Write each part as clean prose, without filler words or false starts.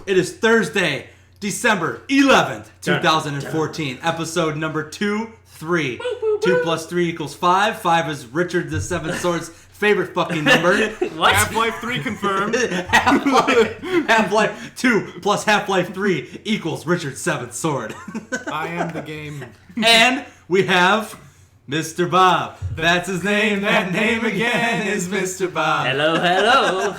It is Thursday, December 11th, 2014. Episode number 2-3. 2 plus 3 equals 5. 5 is Richard the Seventh Sword's favorite fucking number. What? Half-Life 3 confirmed. Half-Life 2 plus Half-Life 3 equals Richard's Seventh Sword. I am the game. And we have Mr. Bob. That's his name. That name again is Mr. Bob. Hello.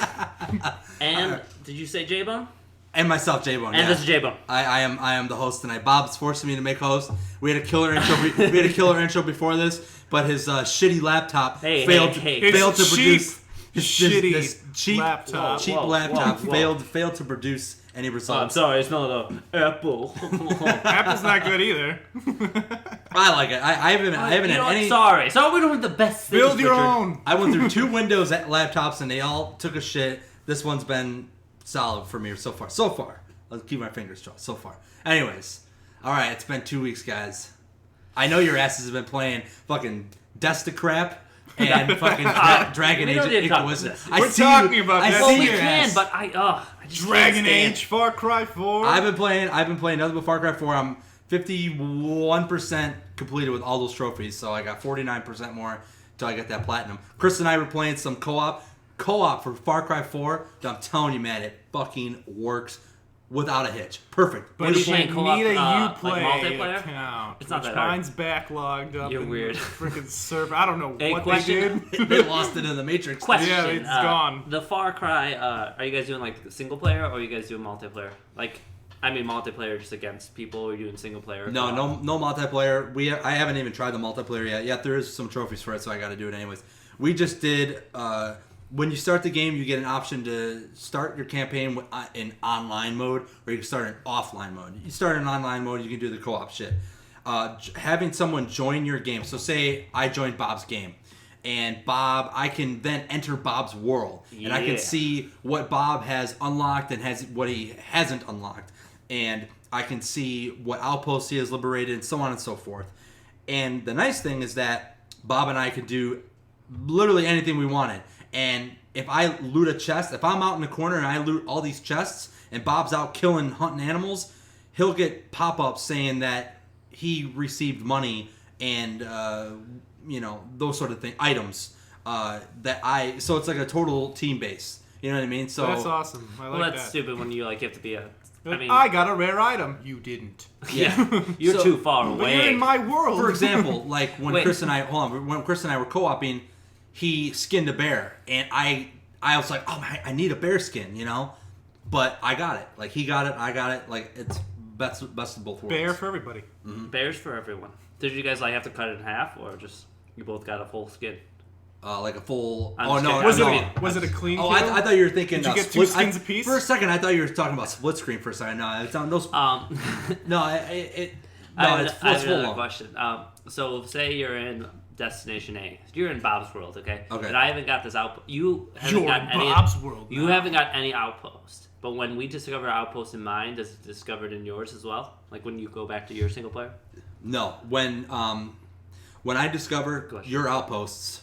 And did you say J-Bone? And myself, J-Bone. And this is J-Bone. I am the host tonight. Bob's forcing me to make host. We had a killer intro. Before this, but his shitty laptop failed to produce. This cheap laptop. Failed to produce any results. I'm sorry, it's not an Apple. Apple's not good either. I like it. I haven't had any. Sorry, we don't have the best things. Build your Richard. own. I went through 2 Windows laptops and they all took a shit. This one's been solid for me so far. Let's keep my fingers crossed. So far. Anyways, all right. It's been 2 weeks, guys. I know your asses have been playing fucking Desticrap and fucking Dragon Age Inquisition. We're talking about that. Well, we can, but I just Dragon Age, Far Cry 4. I've been playing nothing but Far Cry 4. I'm 51% completed with all those trophies, so I got 49% more until I get that platinum. Chris and I were playing some co-op for Far Cry 4. I'm telling you, man, it fucking works without a hitch. Perfect. But you playing co-op, need a like Uplay multiplayer? account. It's not that mine's backlogged up. You're in weird. The freaking server. I don't know what question? they did. They lost it in the Matrix. Question. Yeah, it's gone. The Far Cry, are you guys doing like single player or are you guys doing multiplayer? Multiplayer just against people, or are you doing single player? No multiplayer. I haven't even tried the multiplayer yet. Yeah, there is some trophies for it, so I got to do it anyways. We just did. When you start the game, you get an option to start your campaign in online mode, or you can start in offline mode. You start in online mode, you can do the co-op shit. Having someone join your game. So say I joined Bob's game, and I can then enter Bob's world, and I can see what Bob has unlocked and what he hasn't unlocked, and I can see what outposts he has liberated, and so on and so forth. And the nice thing is that Bob and I could do literally anything we wanted. And if I loot a chest, if I'm out in the corner and I loot all these chests, and Bob's out hunting animals, he'll get pop-ups saying that he received money and those sort of things, items so it's like a total team base. You know what I mean? So that's awesome. I like that. That's stupid when you have to be a. I got a rare item. You didn't. Yeah, you're too far away. But you're in my world. For example, like when Chris and I were co-oping, he skinned a bear, and I was like, oh man, I need a bear skin, but I got it. Like he got it, I got it. Like it's best of both worlds. Bear for everybody. Mm-hmm. Bears for everyone. Did you guys have to cut it in half, or just you both got a full skin? Like a full. Was it a clean? Oh, I thought you were thinking. Did you get 2 skins apiece? For a second, I thought you were talking about split screen. For a second, no, it's on those. I have another question. So say you're in Destination A. You're in Bob's world, okay? Okay. But I haven't got this outpost. You haven't got any. Bob's world. You haven't got any outpost. But when we discover outpost in mine, does it discovered in yours as well? Like when you go back to your single player? No. When I discover your outposts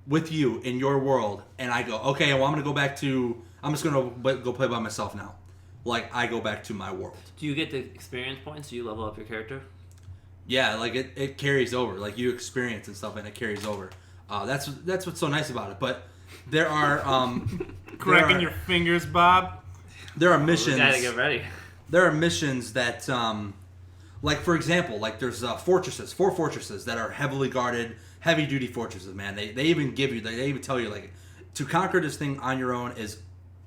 with you in your world, and I go, okay, well I'm gonna go back to. I'm just gonna go play by myself now. Like I go back to my world. Do you get the experience points? Do you level up your character? Yeah, like it carries over. Like you experience and stuff, and it carries over. That's what's so nice about it. But there are cracking your fingers, Bob. There are missions. We gotta get ready. There are missions that, like for example, like there's 4 fortresses that are heavily guarded, heavy duty fortresses. Man, they even tell you like to conquer this thing on your own is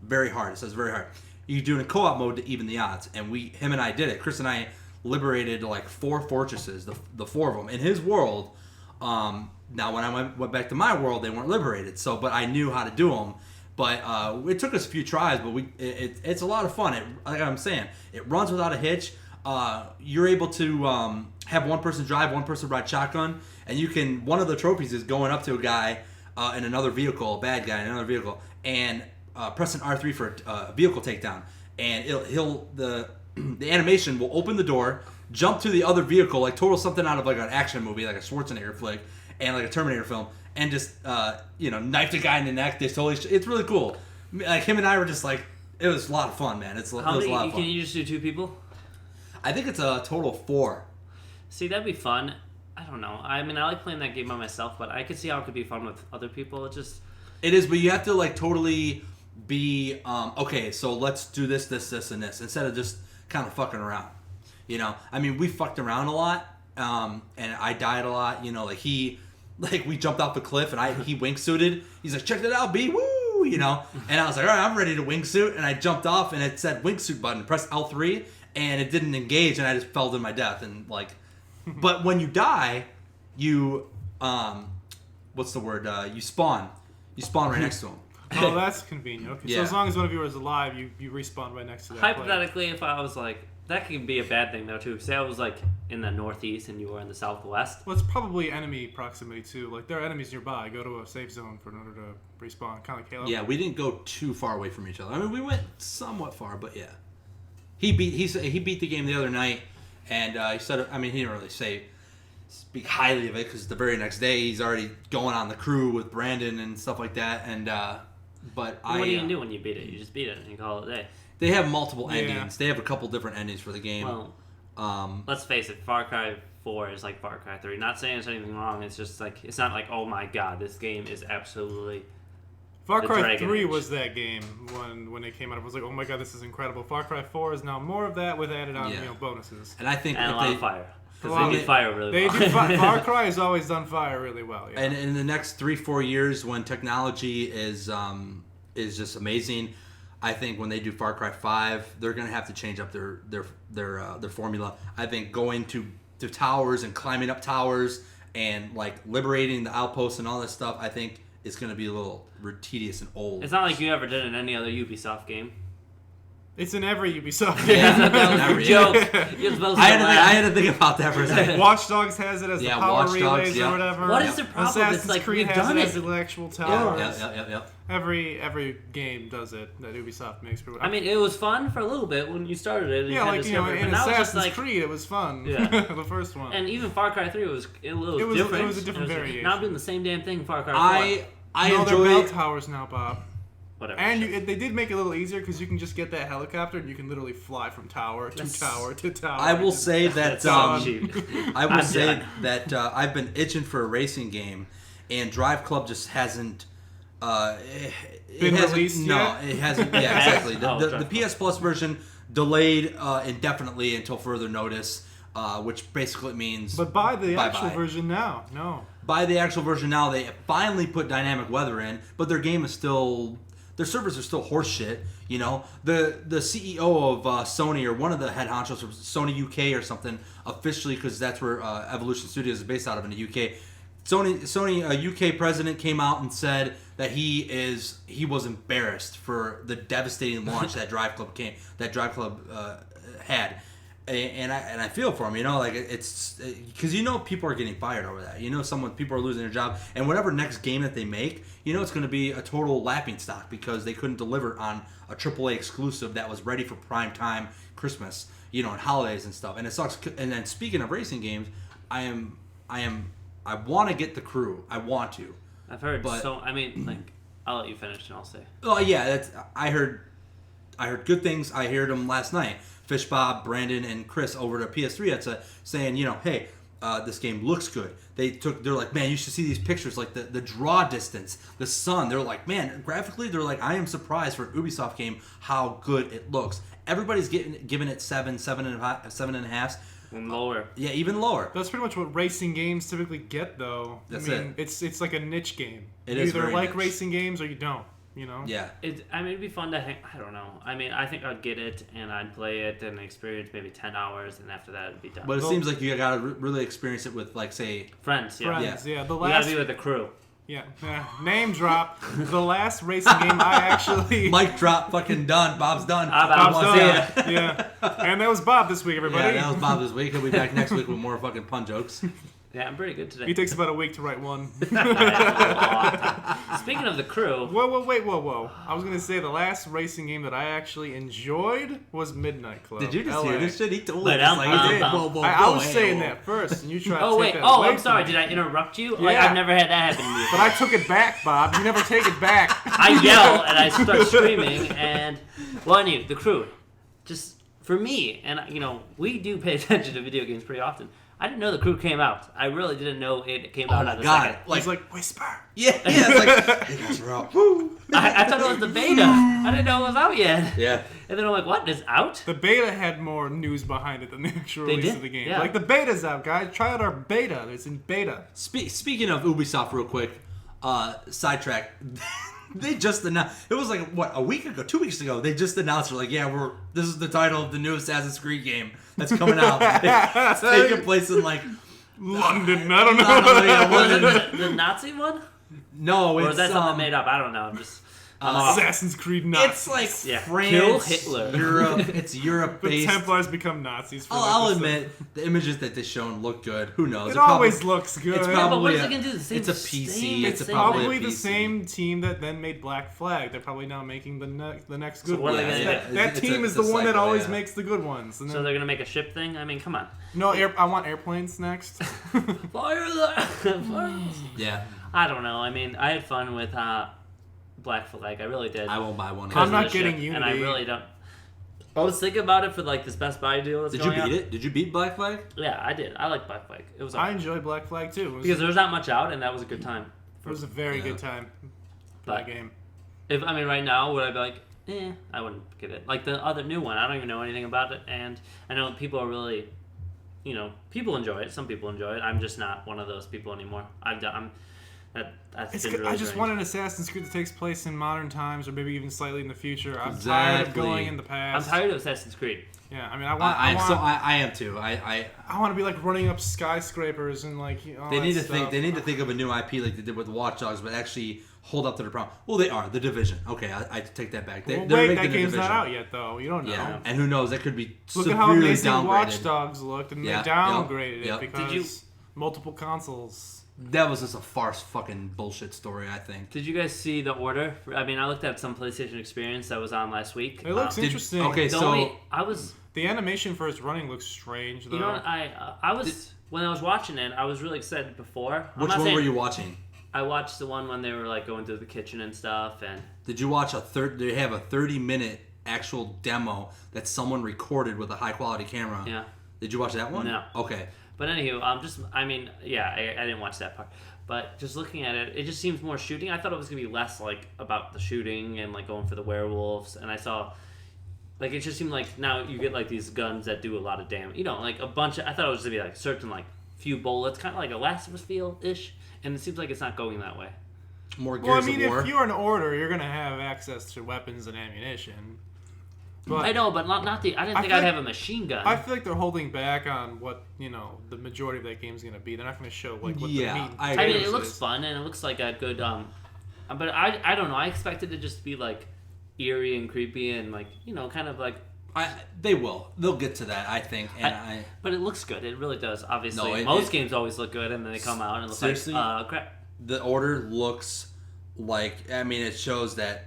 very hard. It says very hard. You do it in co-op mode to even the odds, and him and I did it. Chris and I liberated like 4 fortresses, the 4 of them in his world. Now when I went back to my world, they weren't liberated. But I knew how to do them. But it took us a few tries. But it's a lot of fun. Like I'm saying, it runs without a hitch. You're able to have one person drive, one person ride shotgun, and you can. One of the trophies is going up to a guy in another vehicle, a bad guy in another vehicle, and pressing R3 for a vehicle takedown, and the animation will open the door, jump to the other vehicle, like total something out of like an action movie, like a Schwarzenegger flick, and like a Terminator film, and just knife the guy in the neck. It's really cool. Like him and I were just like It was a lot of fun, man. It was a lot of fun. Can you just do 2 people? I think it's a total of 4. See, that'd be fun. I don't know. I mean, I like playing that game by myself, but I could see how it could be fun with other people. It is, but you have to like totally be okay. So let's do this, and this instead of just kind of fucking around. You know, I mean, we fucked around a lot, and I died a lot. You know, like we jumped off the cliff and he wingsuited. He's like, check that out, B, woo, you know. And I was like, all right, I'm ready to wingsuit, and I jumped off and it said wingsuit button. Press L3, and it didn't engage, and I just fell to my death and like. But when you die, you what's the word? You spawn. You spawn right next to him. Oh, that's convenient. Okay, Yeah. so as long as one of you is alive, you respawn right next to that player. Hypothetically, if I was like, that could be a bad thing though too. Say I was like in the northeast and you were in the southwest. Well, it's probably enemy proximity too. Like there are enemies nearby. Go to a safe zone in order to respawn. Kind of like Halo. Yeah, we didn't go too far away from each other. I mean, we went somewhat far, but yeah. He beat the game the other night, and he said, I mean, he didn't really speak highly of it because the very next day he's already going on the crew with Brandon and stuff like that. And but what do you do when you beat it? You just beat it and you call it a day. They have multiple endings. Yeah. They have a couple different endings for the game. Well, let's face it, Far Cry 4 is like Far Cry 3. Not saying there's anything wrong. It's just like it's not like, oh my god, this game is absolutely. Far The Cry Dragon 3 Age. was that game when it came out. It was like, oh my god, this is incredible. Far Cry 4 is now more of that with added on bonuses. And I think And a if lot they, of fire. Because Well, they do fire really They well. do Far Cry has always done fire really well. Yeah. and in the next 3-4 years, when technology is just amazing, I think when they do Far Cry 5, they're gonna have to change up their formula. I think going to towers and climbing up towers and like liberating the outposts and all this stuff, I think it's gonna be a little tedious and old. It's not like you ever did in any other Ubisoft game. It's in every Ubisoft game. That was a joke. You're supposed to I laugh. had to think about that for a second. Watch Dogs has it as Yeah, the power Watch Dogs, relays yeah. or whatever. What is the problem? Assassin's It's like Creed we've has done it as it. the actual towers. Yeah. Every game does it that Ubisoft makes. I mean, it was fun for a little bit when you started it. And yeah, you like you know, discovered it, in but now it's just Assassin's like, Creed, it was fun. Yeah. The first one. and even Far Cry 3 was a little It was- different. it was a different variation. Now I'm doing the same damn thing in Far Cry 4. I no, they're enjoy bell it. towers now, Bob. Whatever. And they did make it a little easier because you can just get that helicopter and you can literally fly from tower to That's- tower to tower. I will say that That's so cheap. I will I'm say done. that I've been itching for a racing game, and Drive Club just hasn't. Been hasn't, released no, yet? it hasn't. Yeah, exactly. Oh, The Drive PS Plus version delayed indefinitely until further notice, which basically means. But buy the Bye-bye. actual version now. No. By the actual version now, they finally put dynamic weather in, but their game is still. Their servers are still horseshit, you know. The CEO of Sony, or one of the head honchos from Sony UK or something, officially, because that's where Evolution Studios is based out of in the UK. Sony UK president came out and said that he was embarrassed for the devastating launch that Drive Club had. And I feel for him, you know, like it's because you know people are getting fired over that. You know, people are losing their job, and whatever next game that they make, you know, it's going to be a total laughing stock because they couldn't deliver on a AAA exclusive that was ready for prime time Christmas, you know, and holidays and stuff. And it sucks. And then speaking of racing games, I want to get the Crew. I want to. I've heard but- so. I mean, like, I'll let you finish and I'll say. Oh yeah, I heard good things. I heard them last night. Fish Bob, Brandon, and Chris over to PS3 saying, you know, hey, this game looks good. They're like, man, you should see these pictures, like the draw distance, the sun. They're like, man, graphically, they're like, I am surprised for an Ubisoft game how good it looks. Everybody's giving it 7.5. And lower. Yeah, even lower. That's pretty much what racing games typically get, though. That's I mean, it. It's like a niche game. It you is either very like niche. racing games or you don't. You know. Yeah. It'd be fun to hang. I don't know. I mean, I think I'd get it and I'd play it and experience maybe 10 hours, and after that, it'd be done. But it seems like you gotta really experience it with, like, say, Friends, yeah. Friends, yeah. The You gotta last, be with the crew. yeah, name drop. The last racing game I actually. mic drop, fucking done. Bob's done. Bob's Bob's Everyone done. see it. Yeah, and that was Bob this week, everybody. Yeah, that was Bob this week. He'll be back next week with more fucking pun jokes. Yeah, I'm pretty good today. He takes about a week to write one. Speaking of the crew. Whoa. I was going to say the last racing game that I actually enjoyed was Midnight Club. Did you just LA. hear this shit? He told But us. I'm- Like, I'm- he did. I'm- Whoa, I was hey, saying whoa. that first, and you tried to Oh, take wait. that Oh, away I'm sorry. from Did me. I interrupt you? Like, Yeah. I've never had that happen to me But I before. took it back, Bob. You never take it back. I yell and I start screaming, and well, anyway, the crew, just for me, and we do pay attention to video games pretty often. I didn't know the crew came out. I really didn't know it came out my on the God. second. He's like, whisper. Yeah, it's like, hey guys, we're out. Woo. I thought it was the beta. I didn't know it was out yet. Yeah. And then I'm like, what? It's out? The beta had more news behind it than the actual They release did? of the game. Yeah. Like, the beta's out, guys. Try out our beta. It's in beta. Speaking of Ubisoft, real quick, sidetrack. They just announced. It was like what, a week ago, 2 weeks ago. They just announced. They're like, yeah, this is the title of the new Assassin's Creed game that's coming out. It's taking place in like London. I don't know. Was it the Nazi one? No, it's Or is that something made up? I don't know. I'm just... Assassin's Creed Nazis. It's like Yeah. France, Kill Hitler. Europe. It's Europe The based. Templars become Nazis. For I'll like admit the images that they've shown look good. Who knows? It probably- always looks good. It's Yeah, but probably what is it going to do? The same it's a PC. same It's thing. probably Probably a the PC. same team that then made Black Flag. They're probably now making the next good what are one. they gonna That, do? that It's team a- is it's the a one that cycle, always yeah. makes the good ones. And So then, they're going to make a ship thing? I mean, come on. no, I want airplanes next. Fire the... Yeah, I don't know. I mean, I had fun with Black Flag. I really did. I won't buy one. Because I'm of not the getting ship, and I Unity. really don't. I was thinking about it for like this Best Buy deal. That's Did you going beat on. it? Did you beat Black Flag? Yeah, I did. I like Black Flag. It was I awesome. enjoy Black Flag too. Because there's not much out, and that was a good time. It was a very Yeah. good time. But That game. if I mean, right now, would I be like, I wouldn't get it. Like the other new one, I don't even know anything about it, and I know people are really, people enjoy it. Some people enjoy it. I'm just not one of those people anymore. That's It's been good. really I just strange. want an Assassin's Creed that takes place in modern times, or maybe even slightly in the future. I'm tired of Exactly. going in the I'm past. tired of Assassin's Creed. Yeah, I mean, I am too. I want to be like running up skyscrapers and like. All They that need to stuff. think. They need to think of a new IP like they did with Watch Dogs, but actually hold up to the problem. Well, they are The Division. Okay, I take that back. Well, They're wait, making that The game's Division. not out yet, though. You don't know. Yeah, and who knows? That could be Look severely at how amazing downgraded. Watch Dogs looked, and Yeah, they downgraded yep. it because Did you- multiple consoles. That was just a farce, fucking bullshit story. I think. Did you guys see the order? I mean, I looked at some PlayStation Experience that was on last week. It looks Did- interesting. okay, The so only, I was, The animation for its running looks strange, though. you know, what, I was when I was watching it, I was really excited before. I'm which not one saying- were you watching? I watched the one when they were like going through the kitchen and stuff, and Did you watch They have a 30-minute actual demo that someone recorded with a high quality camera. yeah. Did you watch that one? No. Okay. But anywho, I didn't watch that part. But just looking at it, it just seems more shooting. I thought it was gonna be less like about the shooting and like going for the werewolves. And I saw, like, it just seemed like now you get like these guns that do a lot of damage. You know, like a bunch of. I thought it was gonna be like certain like few bullets, kind of like a Last of Us feel ish. And it seems like it's not going that way. More Gears Well, I mean, of War. if you're an order, you're gonna have access to weapons and ammunition. But I know, but not the. I didn't think feel I'd like- have a machine gun. I feel like they're holding back on what the majority of that game's gonna be. They're not gonna show like what Yeah, the meat. And I I mean, potatoes it looks is. fun and it looks like a good. But I don't know. I expected it just to be like eerie and creepy and like kind of like. They will. They'll get to that, I think. And But it looks good. It really does. Obviously, No, most games always look good, and then they come out and it looks seriously? like crap. the order looks like. I mean, it shows that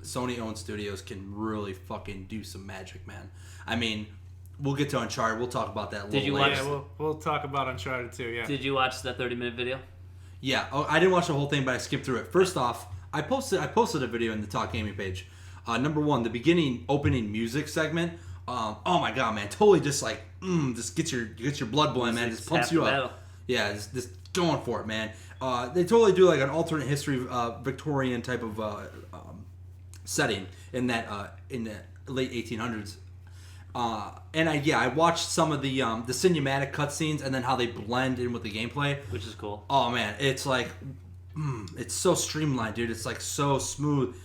Sony-owned studios can really fucking do some magic, man. I mean, we'll get to Uncharted. We'll talk about that. Did you later. watch- Yeah, we'll talk about Uncharted too. Yeah. Did you watch the 30-minute video? Yeah, I didn't watch the whole thing, but I skipped through it. First off, I posted a video in the Talk Gaming page. Number one, the beginning opening music segment. Oh my god, man! Totally just like just gets your blood boiling, man. Just pumps you up. Yeah, just going for it, man. They totally do like an alternate history, Victorian type of setting in the late 1800s. And I watched some of the cinematic cutscenes and then how they blend in with the gameplay. Which is cool. Oh man, it's like, it's so streamlined, dude. It's like so smooth.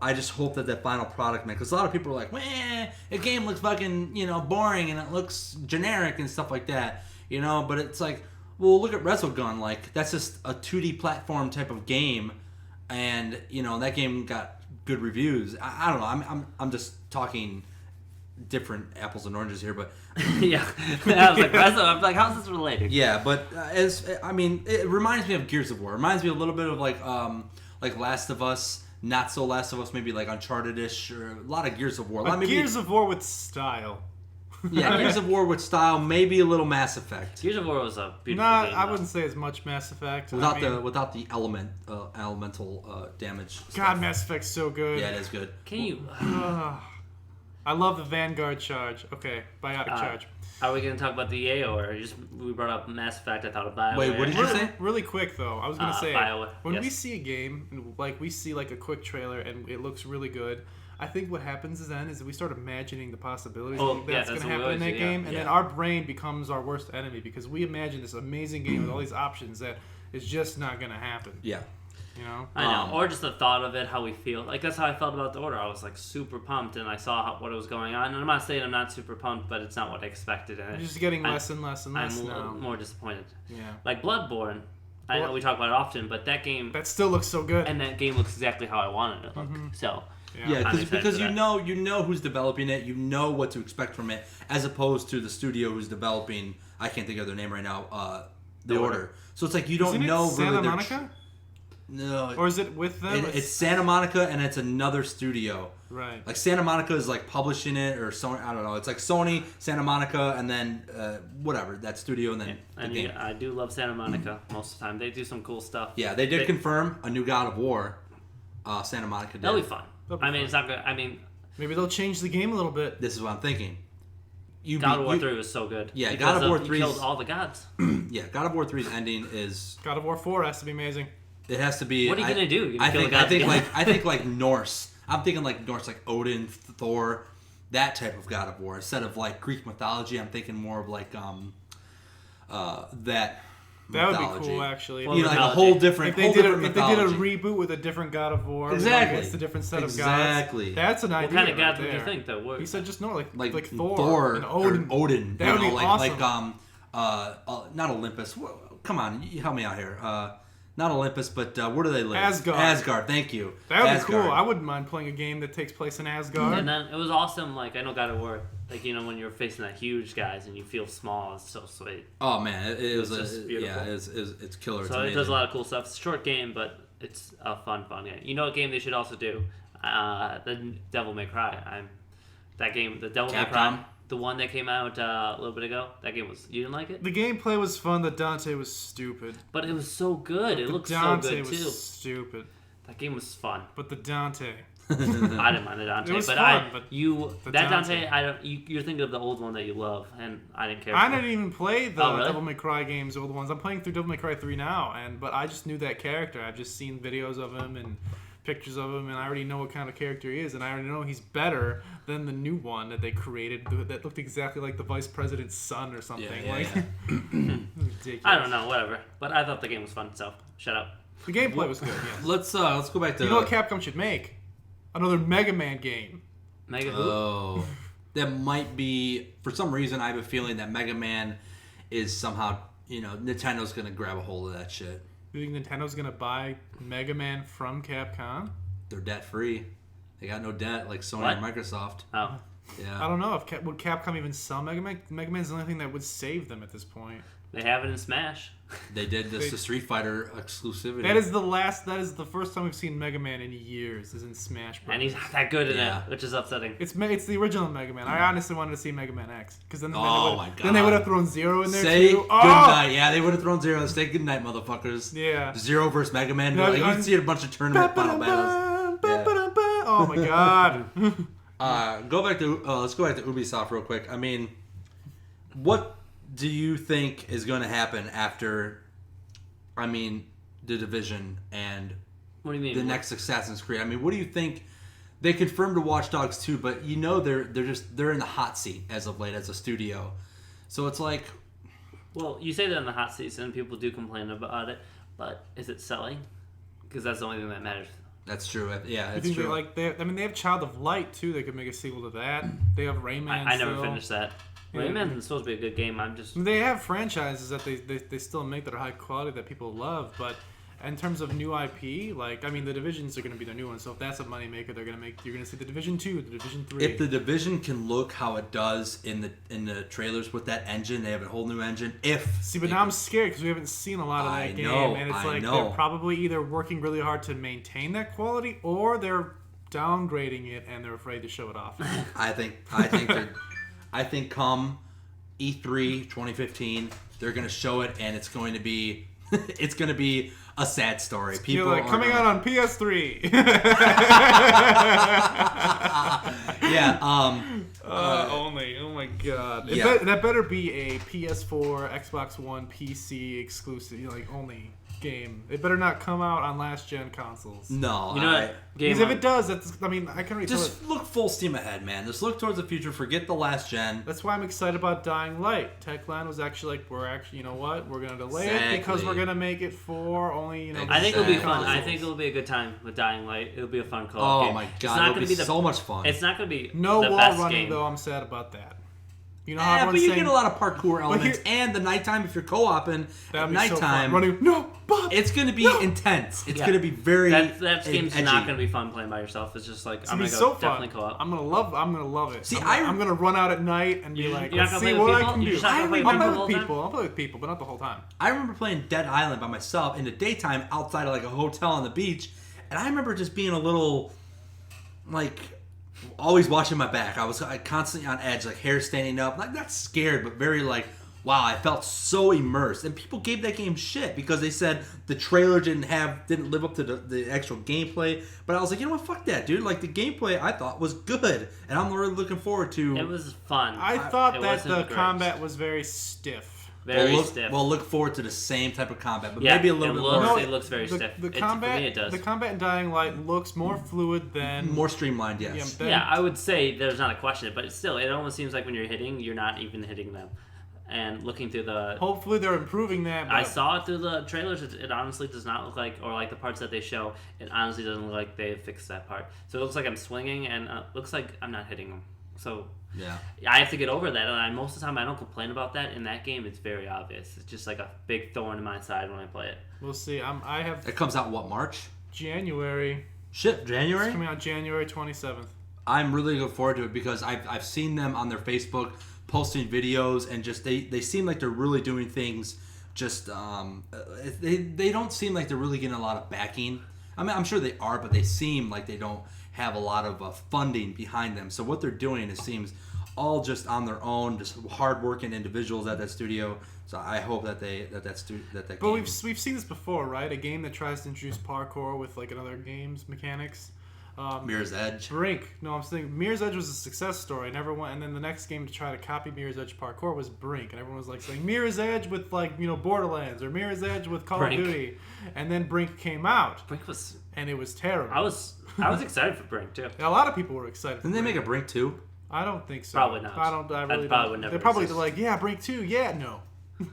I just hope that final product, man, because a lot of people are like, "Meh, the game looks fucking, boring and it looks generic and stuff like that," But it's like, well, look at Resogun. Like that's just a 2D platform type of game, and that game got good reviews. I don't know. I'm just talking different apples and oranges here, but Yeah, I was like, I'm like, how's this related? yeah, but it reminds me of Gears of War. It reminds me a little bit of like Last of Us, not so Last of Us, maybe like Uncharted-ish, or a lot of Gears of War. Gears of War with style. Yeah, Gears of War with style, maybe a little Mass Effect. Gears of War was a beautiful game. I wouldn't say as much Mass Effect. Without the elemental damage. God, stuff. Mass Effect's so good. Yeah, it is good. Can you? I love the Vanguard charge. Okay, biotic charge. Are we going to talk about the EA or we brought up Mass Effect? I thought of BioWare. Wait, what did you say? Really quick though, I was gonna say BioWare, when yes. we see a game, like we see like a quick trailer and it looks really good. I think what happens is we start imagining the possibilities that's going to happen in that game, and then our brain becomes our worst enemy because we imagine this amazing game with all these options that is just not going to happen. Yeah. You know? I know, or just the thought of it, how we feel. Like, that's how I felt about The Order. I was, like, super pumped, and I saw what was going on. And I'm not saying I'm not super pumped, but it's not what I expected. And You're just getting less and less and less now. I'm more disappointed. Yeah. Like, Bloodborne, I know we talk about it often, but that game... That still looks so good. And that game looks exactly how I wanted it to look. So... Yeah, because you know who's developing it, you know what to expect from it, as opposed to the studio who's developing. I can't think of their name right now. The Order. So it's like you don't know Santa really. Monica? No. Or is it with them? It's Santa Monica, and it's another studio. Right. Like Santa Monica is like publishing it, or Sony. I don't know. It's like Sony, Santa Monica, and then whatever that studio, and then the game. I do love Santa Monica most of the time. They do some cool stuff. Yeah, they did confirm a new God of War. Santa Monica did. That'll be fun. It's not good. Maybe they'll change the game a little bit. This is what I'm thinking. God of War 3 was so good. Yeah, God of War 3 killed all the gods. Yeah, God of War 3's ending is. God of War 4 has to be amazing. It has to be. What are you gonna do? I think like Norse. I'm thinking like Norse, like Odin, Thor, that type of God of War. Instead of like Greek mythology, I'm thinking more of like that. That would be cool, actually. You know, like a whole different. If they did a reboot with a different God of War, exactly, it's a different set of gods. Exactly. That's an idea. What kind of gods would you think though? He said just no, like Thor and Odin. Odin. That would be awesome. Like not Olympus. Come on, you help me out here. Not Olympus, but where do they live? Asgard. Thank you. That would be cool. I wouldn't mind playing a game that takes place in Asgard. And then it was awesome. Like I know God of War. Like when you're facing that huge guys and you feel small, it's so sweet. Oh man, it was just beautiful. Yeah, it's killer. So it does a lot of cool stuff. It's a short game, but it's a fun game. You know what game they should also do? The Devil May Cry. That game, the Devil May Cry, the one that came out a little bit ago. That game you didn't like it? The gameplay was fun. The Dante was stupid. But it was so good. It looked so good too. Dante was stupid. That game was fun. But the Dante. I didn't mind the Dante, it was but fun, Dante. You're thinking of the old one that you love, and I didn't care. I didn't even play the really? Devil May Cry games, old ones. I'm playing through Devil May Cry 3 now, but I just knew that character. I've just seen videos of him and pictures of him, and I already know what kind of character he is, and I already know he's better than the new one that they created that looked exactly like the vice president's son or something. Ridiculous. I don't know, whatever. But I thought the game was fun, so shut up. The gameplay was good. Yeah. Let's go back to. You know what Capcom should make? Another Mega Man game. Mega who? Oh, that might be. For some reason, I have a feeling that Mega Man is somehow. Nintendo's gonna grab a hold of that shit. You think Nintendo's gonna buy Mega Man from Capcom? They're debt free. They got no debt like Sony or Microsoft. Oh. Yeah. I don't know would Capcom even sell Mega Man. Mega Man's the only thing that would save them at this point. They have it in Smash. They did the Street Fighter exclusivity. That is the first time we've seen Mega Man in years is in Smash Bros. And he's not that good in it, which is upsetting. It's the original Mega Man. I honestly wanted to see Mega Man X because then then they would have thrown Zero in there Say too. Good night. Yeah, they would have thrown Zero. Say good night, motherfuckers. Yeah. Zero versus Mega Man. You can see a bunch of tournament final battles. Oh my god. Let's go back to Ubisoft real quick. I mean, what do you think is going to happen after, The Division and what do you mean? The next Assassin's Creed? I mean, what do you think? They confirmed to Watch Dogs 2, but they're in the hot seat as of late as a studio. So it's like, well, you say they're in the hot seat, and people do complain about it, but is it selling? Because that's the only thing that matters. That's true. Yeah, it's true. They have Child of Light too. They could make a sequel to that. They have Rayman. I never finished that. Yeah. Rayman's supposed to be a good game. They have franchises that they still make that are high quality that people love, but in terms of new IP, like, I mean, the Divisions are going to be the new one. So if that's a moneymaker, you're going to see the Division 2, the Division 3. If the Division can look how it does in the trailers with that engine, they have a whole new engine. But now I'm scared because we haven't seen a lot of that game, and it's they're probably either working really hard to maintain that quality or they're downgrading it and they're afraid to show it off. I think come E3 2015, they're going to show it, and it's going to be a sad story. People like coming out on PS3. Yeah. Only. Oh my god. Yeah. That better be a PS4, Xbox One, PC exclusive, like only game. It better not come out on last gen consoles. No. You know what? Because if it does, I can already tell just look full steam ahead, man. Just look towards the future. Forget the last gen. That's why I'm excited about Dying Light. Techland was actually like, you know what? We're gonna delay it because we're gonna make it for only, I think it'll be fun. consoles. I think it'll be a good time with Dying Light. It'll be a fun co-op Oh game. my It's god, not it'll gonna be the, so much fun. It's not gonna be No the wall best running game. though. I'm sad about that. You know how but everyone's you saying, get a lot of parkour elements, and the nighttime if you're co-oping that'd at be so fun. nighttime. Running, no, Bob. It's going to be intense. It's Yeah. going to be very That game's edgy. not gonna be fun playing by yourself. It's just like It's I'm gonna gonna be go so fun. definitely co-op. I'm gonna love it. See, I'm gonna run out at night and be You're like, not let's gonna see play with what I people? can You're do. just not gonna play with I'll people play the whole with time? people. I'll play with people, but not the whole time. I remember playing Dead Island by myself in the daytime outside of like a hotel on the beach, and I remember just being a little like always watching my back. I was constantly on edge, like hair standing up, like not scared, but very like, wow, I felt so immersed. And people gave that game shit because they said the trailer didn't live up to the actual gameplay. But I was like, you know what, fuck that, dude. Like the gameplay I thought was good, and I'm really looking forward to. It was fun. I thought it that the wasn't great. combat was very stiff. Very stiff. We'll look forward to the same type of combat, but Yeah, maybe a little it bit looks- more. it looks very stiff. The For combat, me, it does. the combat in Dying Light looks more fluid than More streamlined, yes. than- Yeah, I would say there's not a question, but still, it almost seems like when you're hitting, you're not even hitting them. And looking through the, Hopefully they're improving that. But I saw it through the trailers. It honestly does not look like, or like the parts that they show, it honestly doesn't look like they fixed that part. So it looks like I'm swinging, and looks like I'm not hitting them. So Yeah. I have to get over that, and most of the time I don't complain about that. In that game, it's very obvious. It's just like a big thorn in my side when I play it. We'll see. I have It comes out what, March? January. Shit, It's January? coming out January 27th. I'm really looking forward to it because I've seen them on their Facebook posting videos, and just they seem like they're really doing things. Just they don't seem like they're really getting a lot of backing. I mean, I'm sure they are, but they seem like they don't have a lot of funding behind them. So what they're doing, it seems, all just on their own, just hardworking individuals at that studio. So I hope that that But game. we've seen this before, right? A game that tries to introduce parkour with like another game's mechanics. Mirror's Edge. Brink. No, I'm saying Mirror's Edge was a success story. And everyone, and then the next game to try to copy Mirror's Edge parkour was Brink, and everyone was like saying Mirror's Edge with like Borderlands or Mirror's Edge with Call Brink. of Duty, and then Brink came out, Brink was. and it was terrible. I was excited for Brink too. A lot of people were excited. Didn't they make a Brink 2? I don't think so. Probably not. I really probably don't. would never They're probably exist. like, yeah, Brink 2, yeah, no,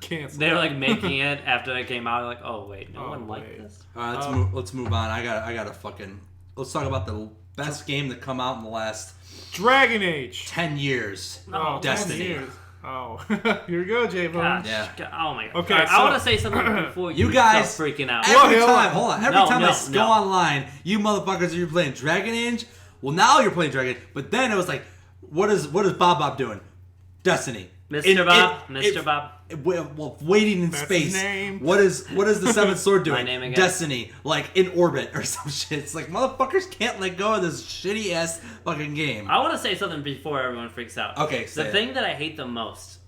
cancel. They were like making it after it came out. Like, oh wait, no Oh, one liked wait. this. All right, let's move on. I got a fucking. Let's talk about the best game that come out in the last Dragon Age. 10 years. Oh, Destiny. 10 years. Oh, here we go, J-Bone. Gosh, Yeah. oh my god. Okay, All right, so- I want to say something before You you guys- start freaking out. Every Well, time, hold on. Every No, time no, I go no. online, you motherfuckers, you're playing Dragon Age. Well, now you're playing Dragon Age, but then it was like, what is Bob doing? Destiny. Mr. Bob. Waiting in That's space. his name. What is the Seventh Sword doing? My name again. Destiny, like in orbit or some shit. It's like motherfuckers can't let go of this shitty ass fucking game. I want to say something before everyone freaks out. Okay, The say it. thing that I hate the most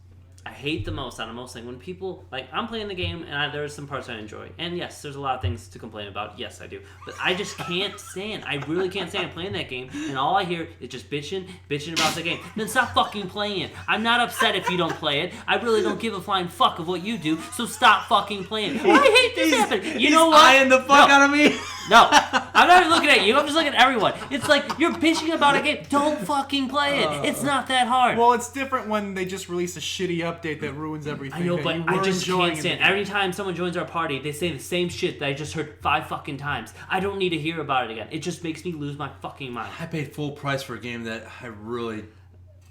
out of most things, when people, like, I'm playing the game and there's some parts I enjoy. And yes, there's a lot of things to complain about. Yes, I do. But I just can't stand, I really can't stand playing that game, and all I hear is just bitching about the game. Then stop fucking playing it. I'm not upset if you don't play it. I really don't give a flying fuck of what you do, so stop fucking playing it. I hate this happening. You know what? Eyeing the fuck out of me. No, I'm not even looking at you. I'm just looking at everyone. It's like, you're bitching about a game. Don't fucking play it. It's not that hard. Well, it's different when they just release a shitty update that ruins everything. I know, that but you I were just enjoying can't in stand. the game. Every time someone joins our party, they say the same shit that I just heard 5 fucking times. I don't need to hear about it again. It just makes me lose my fucking mind. I paid full price for a game that I really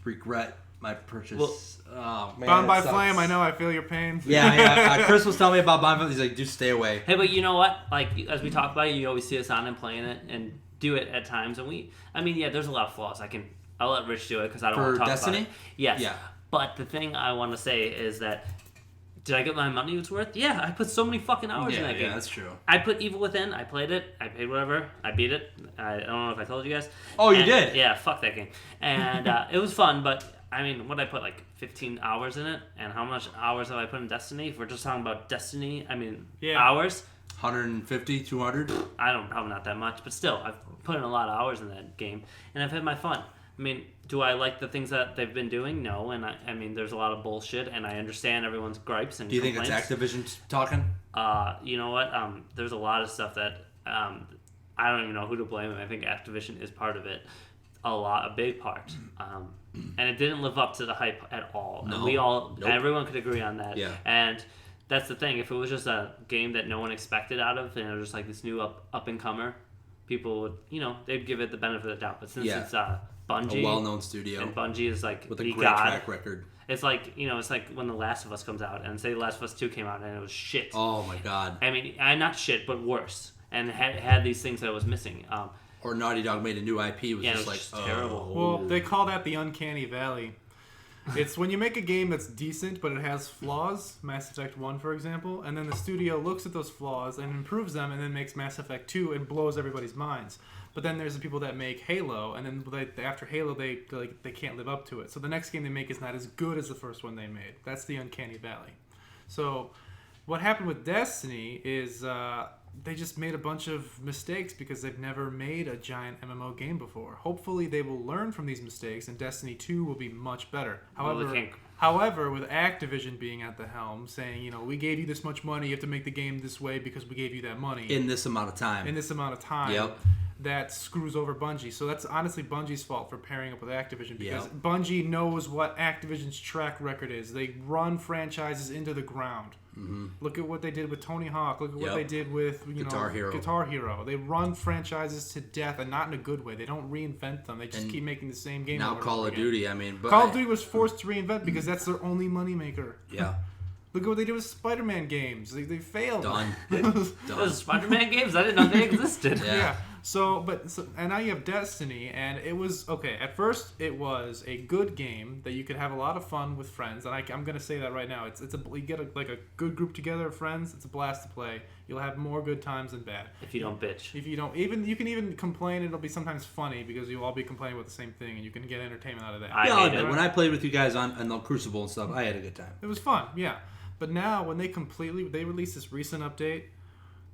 regret my purchase. Well, Oh man, Bound it by sucks. Flame, I know, I feel your pain. Yeah. Chris was telling me about Bound by Flame. He's like, dude, stay away. Hey, but you know what? Like, as we talk about it, you always see us on and playing it and do it at times. And there's a lot of flaws. I'll let Rich do it because I don't want to talk Destiny? about it. Yes. Yeah. But the thing I want to say is that, did I get my money it's worth? Yeah, I put so many fucking hours in that game. Yeah, that's true. I put Evil Within. I played it. I paid whatever. I beat it. I don't know if I told you guys. Oh, you did? Yeah, fuck that game. And it was fun, but what I put like 15 hours in it, and how much hours have I put in Destiny? If we're just talking about Destiny, hours. 150, 200? I don't, probably not that much, but still, I've put in a lot of hours in that game, and I've had my fun. Do I like the things that they've been doing? No, and there's a lot of bullshit, and I understand everyone's gripes and Do you think complaints. it's Activision talking? You know what? There's a lot of stuff that I don't even know who to blame. I think Activision is part of it, a big part. And it didn't live up to the hype at all. No. And everyone could agree on that. Yeah. And that's the thing. If it was just a game that no one expected out of, and it was just like this new up and comer, people would, they'd give it the benefit of the doubt. But since it's Bungie, a well-known studio, and Bungie is like with a the great god. track record. It's like it's like when The Last of Us comes out, and say The Last of Us 2 came out, and it was shit. Oh my god! Not shit, but worse, and had these things that it was missing. Or Naughty Dog made a new IP, was just like terrible. Well, they call that the uncanny valley. It's when you make a game that's decent, but it has flaws, Mass Effect 1, for example, and then the studio looks at those flaws and improves them and then makes Mass Effect 2 and blows everybody's minds. But then there's the people that make Halo, and then after Halo, they can't live up to it. So the next game they make is not as good as the first one they made. That's the uncanny valley. So what happened with Destiny is they just made a bunch of mistakes because they've never made a giant MMO game before. Hopefully they will learn from these mistakes, and Destiny 2 will be much better. However, with Activision being at the helm, saying, we gave you this much money, you have to make the game this way because we gave you that money. in this amount of time. Yep. That screws over Bungie. So that's honestly Bungie's fault for pairing up with Activision, because Bungie knows what Activision's track record is. They run franchises into the ground. Mm-hmm. Look at what they did with Tony Hawk. Look at what they did with Guitar Hero. They run franchises to death, and not in a good way. They don't reinvent them. They just keep making the same game. Now Call of Duty. Call of Duty was forced to reinvent because that's their only moneymaker. Yeah. Look at what they did with Spider-Man games. They failed. Done. Those Spider-Man games, I didn't know they existed. Yeah. And now you have Destiny, and it was okay. At first, it was a good game that you could have a lot of fun with friends, and I'm gonna say that right now. You get a good group together of friends. It's a blast to play. You'll have more good times than bad. If you don't bitch. If you don't, you can even complain. It'll be sometimes funny because you'll all be complaining about the same thing, and you can get entertainment out of that. When I played with you guys on the Crucible and stuff, I had a good time. It was fun, yeah. But now, when they released this recent update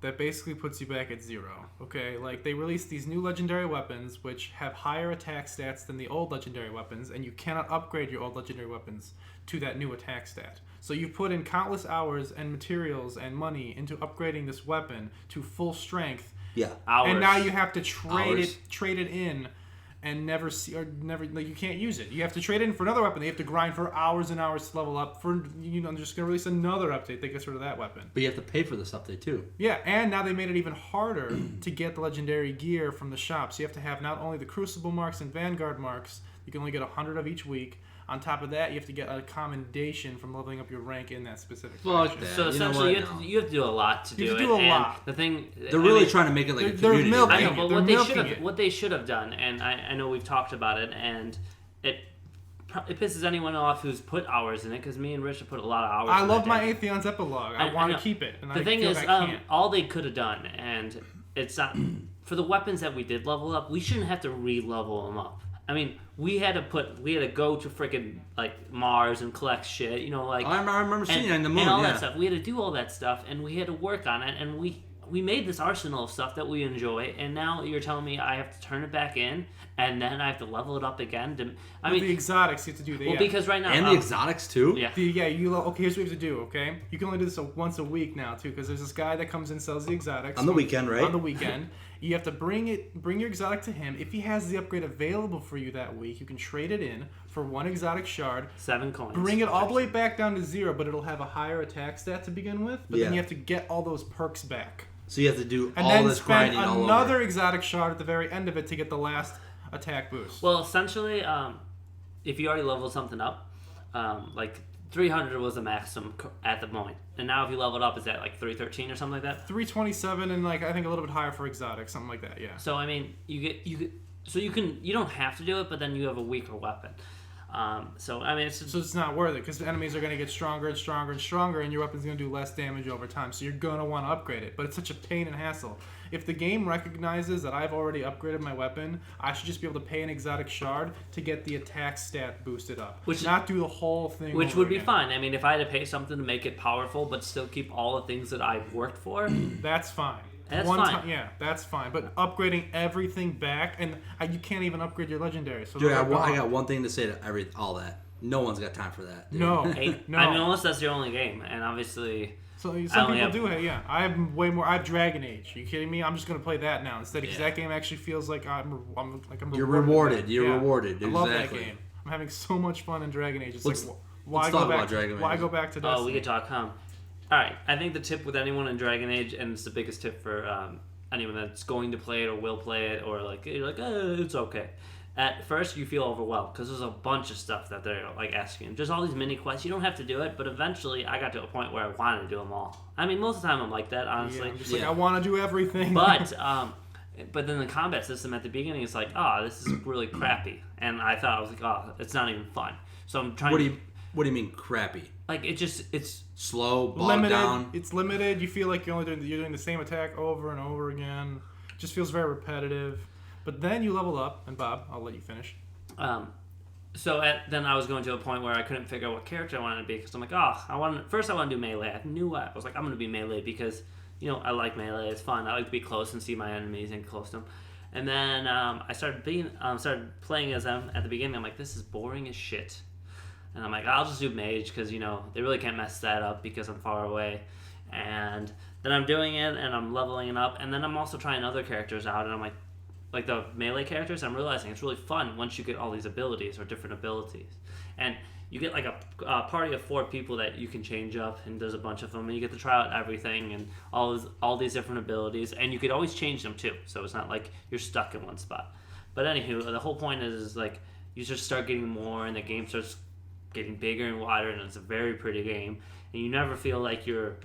that basically puts you back at zero, okay? Like, they released these new legendary weapons, which have higher attack stats than the old legendary weapons, and you cannot upgrade your old legendary weapons to that new attack stat. So you put in countless hours and materials and money into upgrading this weapon to full strength. Yeah. Hours. And now you have to trade it in. And you can't use it. You have to trade in for another weapon. You have to grind for hours and hours to level up. I'm just gonna release another update that gets rid of that weapon. But you have to pay for this update too. Yeah, and now they made it even harder to get the legendary gear from the shop. So you have to have not only the Crucible marks and Vanguard marks. You can only get 100 of each week. On top of that, you have to get a commendation from leveling up your rank in that specific faction. So essentially, you have to do a lot to do it. You have to do a lot. The thing they're really trying to make it like a community. Milking I know, but it. what they should have done, and I know we've talked about it, and it pisses anyone off who's put hours in it, because me and Rich have put a lot of hours. I love my Atheon's epilogue. I want to keep it. And the thing is, all they could have done, and it's not for the weapons that we did level up. We shouldn't have to re-level them up. We had to go to freaking Mars and collect shit, I remember seeing it in the moon, and all that stuff. We had to do all that stuff, and we had to work on it, and we made this arsenal of stuff that we enjoy, and now you're telling me I have to turn it back in, and then I have to level it up again. The exotics you have to do that. Well, because right now and the exotics too. Yeah. Okay, here's what you have to do. Okay, you can only do this once a week now too, because there's this guy that comes and sells the exotics on the weekend, right? On the weekend. You have to bring your exotic to him. If he has the upgrade available for you that week, you can trade it in for one exotic shard. 7 coins. Bring it all the way back down to 0, but it'll have a higher attack stat to begin with. But then you have to get all those perks back. So you have to do and all then this grinding all over. And then spend another exotic shard at the very end of it to get the last attack boost. Well, essentially, if you already leveled something up, like 300 was the maximum at the moment, and now if you level it up, is that like 313 or something like that? 327 and like I think a little bit higher for exotic, something like that. Yeah. So I mean, you don't have to do it, but then you have a weaker weapon. So I mean, it's not worth it because the enemies are going to get stronger and stronger and stronger, and your weapon's going to do less damage over time. So you're going to want to upgrade it, but it's such a pain and hassle. If the game recognizes that I've already upgraded my weapon, I should just be able to pay an exotic shard to get the attack stat boosted up, not do the whole thing. Which would be fine. I mean, if I had to pay something to make it powerful, but still keep all the things that I've worked for, that's fine. That's fine. Yeah, that's fine. But upgrading everything back, and you can't even upgrade your legendary. So dude, I got one thing to say to all that. No one's got time for that. Dude. No, no. I mean, unless that's your only game, and obviously. So some people do it. Yeah, I have way more. I have Dragon Age. Are you kidding me? I'm just gonna play that now instead because that game actually feels like I'm You're rewarded. You're rewarded. I love that game. I'm having so much fun in Dragon Age. It's why go back to Destiny? Oh, we could talk. All right, I think the tip with anyone in Dragon Age, and it's the biggest tip for anyone that's going to play it or will play it, or like you're like, it's okay. At first, you feel overwhelmed because there's a bunch of stuff that they're like asking. Just all these mini quests. You don't have to do it, but eventually, I got to a point where I wanted to do them all. I mean, most of the time, I'm like that, honestly. Yeah, I'm just like I want to do everything. But then the combat system at the beginning is like, this is really crappy, and I was like, it's not even fun. So I'm trying. What do you mean crappy? Like it's slow, bogged down. It's limited. You feel like you're doing the same attack over and over again. It just feels very repetitive. But then you level up, and Bob, I'll let you finish. Then I was going to a point where I couldn't figure out what character I wanted to be because I'm like, I want to do melee. I knew I was like, I'm going to be melee because I like melee. It's fun. I like to be close and see my enemies and close to them. And then I started playing as them at the beginning. I'm like, this is boring as shit. And I'm like, I'll just do mage because they really can't mess that up because I'm far away. And then I'm doing it and I'm leveling it up, and then I'm also trying other characters out, and I'm like the melee characters, I'm realizing it's really fun once you get all these abilities or different abilities. And you get like a party of 4 people that you can change up, and there's a bunch of them, and you get to try out everything and all these different abilities, and you could always change them too, so it's not like you're stuck in one spot. But anywho, the whole point is like you just start getting more, and the game starts getting bigger and wider, and it's a very pretty game, and you never feel like you're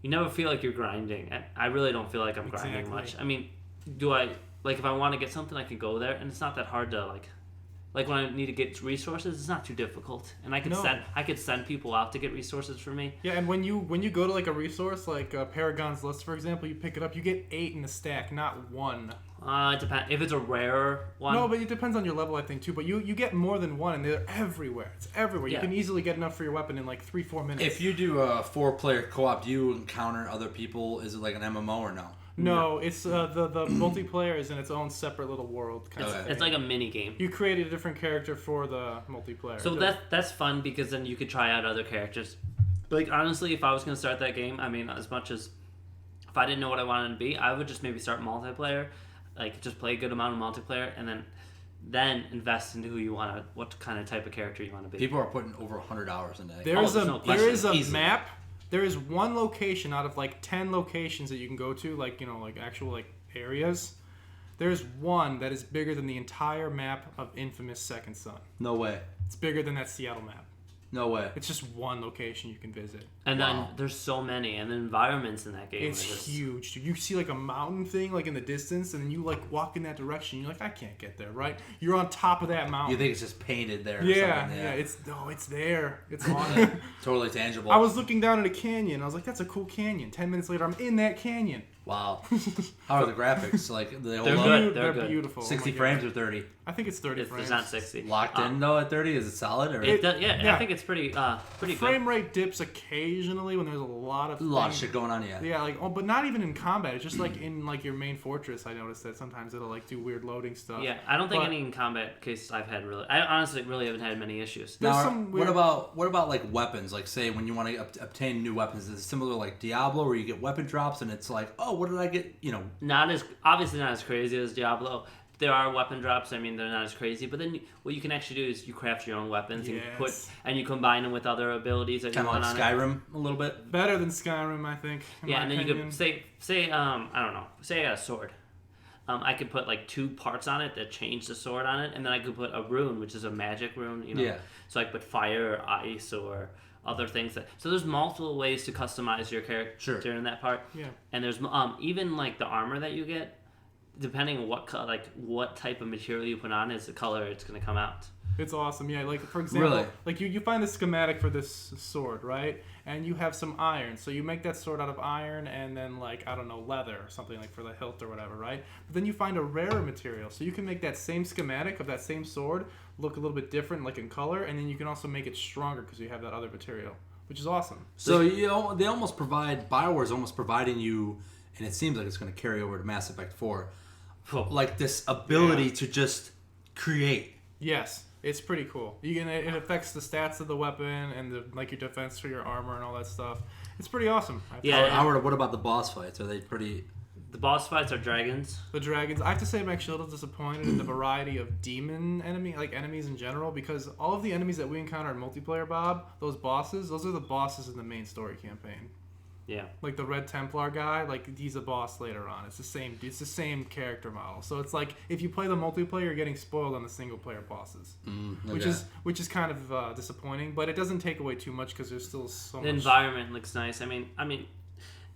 grinding. I really don't feel like I'm grinding much. I mean, do I... Like, if I want to get something, I can go there, and it's not that hard to, like when I need to get resources, it's not too difficult. And I could send people out to get resources for me. Yeah, and when you go to, like, a resource, like Paragon's List, for example, you pick it up, you get 8 in the stack, not 1. It depends. If it's a rare one... No, but it depends on your level, I think, too. But you get more than 1, and they're everywhere. It's everywhere. Yeah. You can easily get enough for your weapon in, like, 3-4 minutes. If you do a 4-player co-op, do you encounter other people? Is it like an MMO or no? No, it's the multiplayer is in its own separate little world. It's like a mini game. You created a different character for the multiplayer. So that's fun because then you could try out other characters. Like, honestly, if I was going to start that game, I mean, as much as if I didn't know what I wanted to be, I would just maybe start multiplayer, like just play a good amount of multiplayer, and then invest into what kind of type of character you want to be. People are putting over 100 hours into that. There is a map. There is one location out of like 10 locations that you can go to, like like actual like areas. There's one that is bigger than the entire map of Infamous Second Son. No way. It's bigger than that Seattle map. No way. It's just one location you can visit. And then there's so many, and the environments in that game. It's huge, dude. You see like a mountain thing like in the distance, and then you like walk in that direction. You're like, I can't get there, right? You're on top of that mountain. You think it's just painted there? Yeah. It's there. It's on. Totally tangible. I was looking down at a canyon. I was like, that's a cool canyon. 10 minutes later, I'm in that canyon. Wow. How are the graphics? Like they're good. They're beautiful. 60 frames or 30? I think it's 30 frames. It's not 60. Locked in though at 30? Is it solid? Or? I think it's pretty good. Frame rate dips occasionally when there's a lot of shit going on. Yeah, but not even in combat. It's just like in like your main fortress. I noticed that sometimes it'll like do weird loading stuff. Yeah, I don't think any in combat cases I've had really. I honestly really haven't had many issues. What about like weapons? Like say when you want to obtain new weapons, is it similar like Diablo where you get weapon drops and it's like, oh, what did I get? Obviously not as crazy as Diablo. There are weapon drops. I mean, they're not as crazy. But then what you can actually do is you craft your own weapons and you combine them with other abilities that you want on it. Kind of like Skyrim a little bit. Better than Skyrim, I think. Yeah, and then you could say I don't know, say a sword. I could put like 2 parts on it that change the sword on it, and then I could put a rune, which is a magic rune, you know. Yeah. So I could put fire or ice or other things. So there's multiple ways to customize your character in that part. Yeah. And there's even like the armor that you get, depending on what type of material you put on is the color it's going to come out. It's awesome, yeah. Like, for example, Really? like you find the schematic for this sword, right? And you have some iron. So you make that sword out of iron and then, like, I don't know, leather or something, like for the hilt or whatever, right? But then you find a rarer material. So you can make that same schematic of that same sword look a little bit different, like in color, and then you can also make it stronger because you have that other material, which is awesome. So, they almost provide, BioWare's almost providing you, and it seems like it's going to carry over to Mass Effect 4, like this ability to just create. Yes. It's pretty cool. It affects the stats of the weapon and your defense for your armor and all that stuff. It's pretty awesome. Howard, what about the boss fights? Are they pretty? The boss fights are dragons. The dragons. I have to say I'm actually a little disappointed in the variety of demon enemies in general, because all of the enemies that we encounter in multiplayer, Bob, those are the bosses in the main story campaign. Yeah. Like the Red Templar guy, like he's a boss later on. It's the same character model. So it's like if you play the multiplayer, you're getting spoiled on the single player bosses, which is kind of disappointing. But it doesn't take away too much because there's still so much. The environment looks nice. I mean,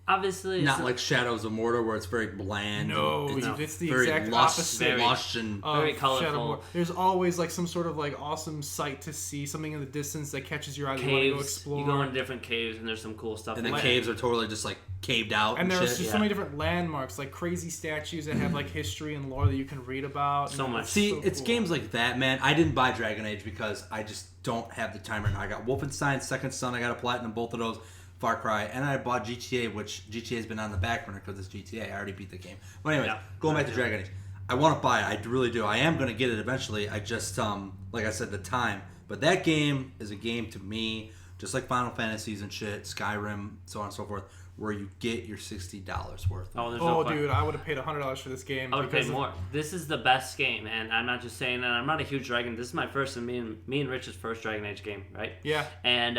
obviously not like Shadows of Mordor where it's very bland. No, it's the very exact opposite. Lush and very colorful. There's always like some sort of like awesome sight to see, something in the distance that catches your eye. Caves. You want to go explore. You go in different caves and there's some cool stuff. And the caves are totally just like caved out. And there's just so many different landmarks, like crazy statues that have like history and lore that you can read about. So much. See, so it's cool. games like that, man. I didn't buy Dragon Age because I just don't have the time right now. I got Wolfenstein, Second Son. I got a platinum, both of those. Far Cry, and I bought GTA, which GTA has been on the back burner because it's GTA. I already beat the game. But anyways, going back to Dragon Age, I want to buy it. I really do. I am going to get it eventually. I just, like I said, the time. But that game is a game to me, just like Final Fantasies and shit, Skyrim, so on and so forth, where you get your $60 worth. Oh, dude, I would have paid $100 for this game. I would pay more. This is the best game, and I'm not just saying that. I'm not a huge Dragon. This is my first, and me and Rich's first Dragon Age game, right? Yeah. And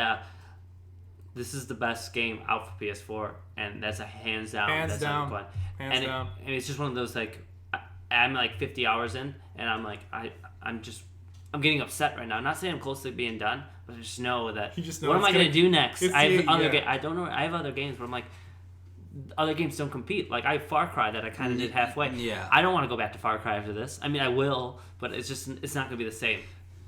this is the best game out for PS4, and that's a hands down. Hands down. And it's just one of those, like, I'm like 50 hours in, and I'm like, I'm getting upset right now. I'm not saying I'm close to being done, but I just know that. What am I going to do next? I don't know. I have other games where I'm like, other games don't compete. Like I have Far Cry that I kind of did halfway. Yeah. I don't want to go back to Far Cry after this. I mean, I will, but it's not going to be the same.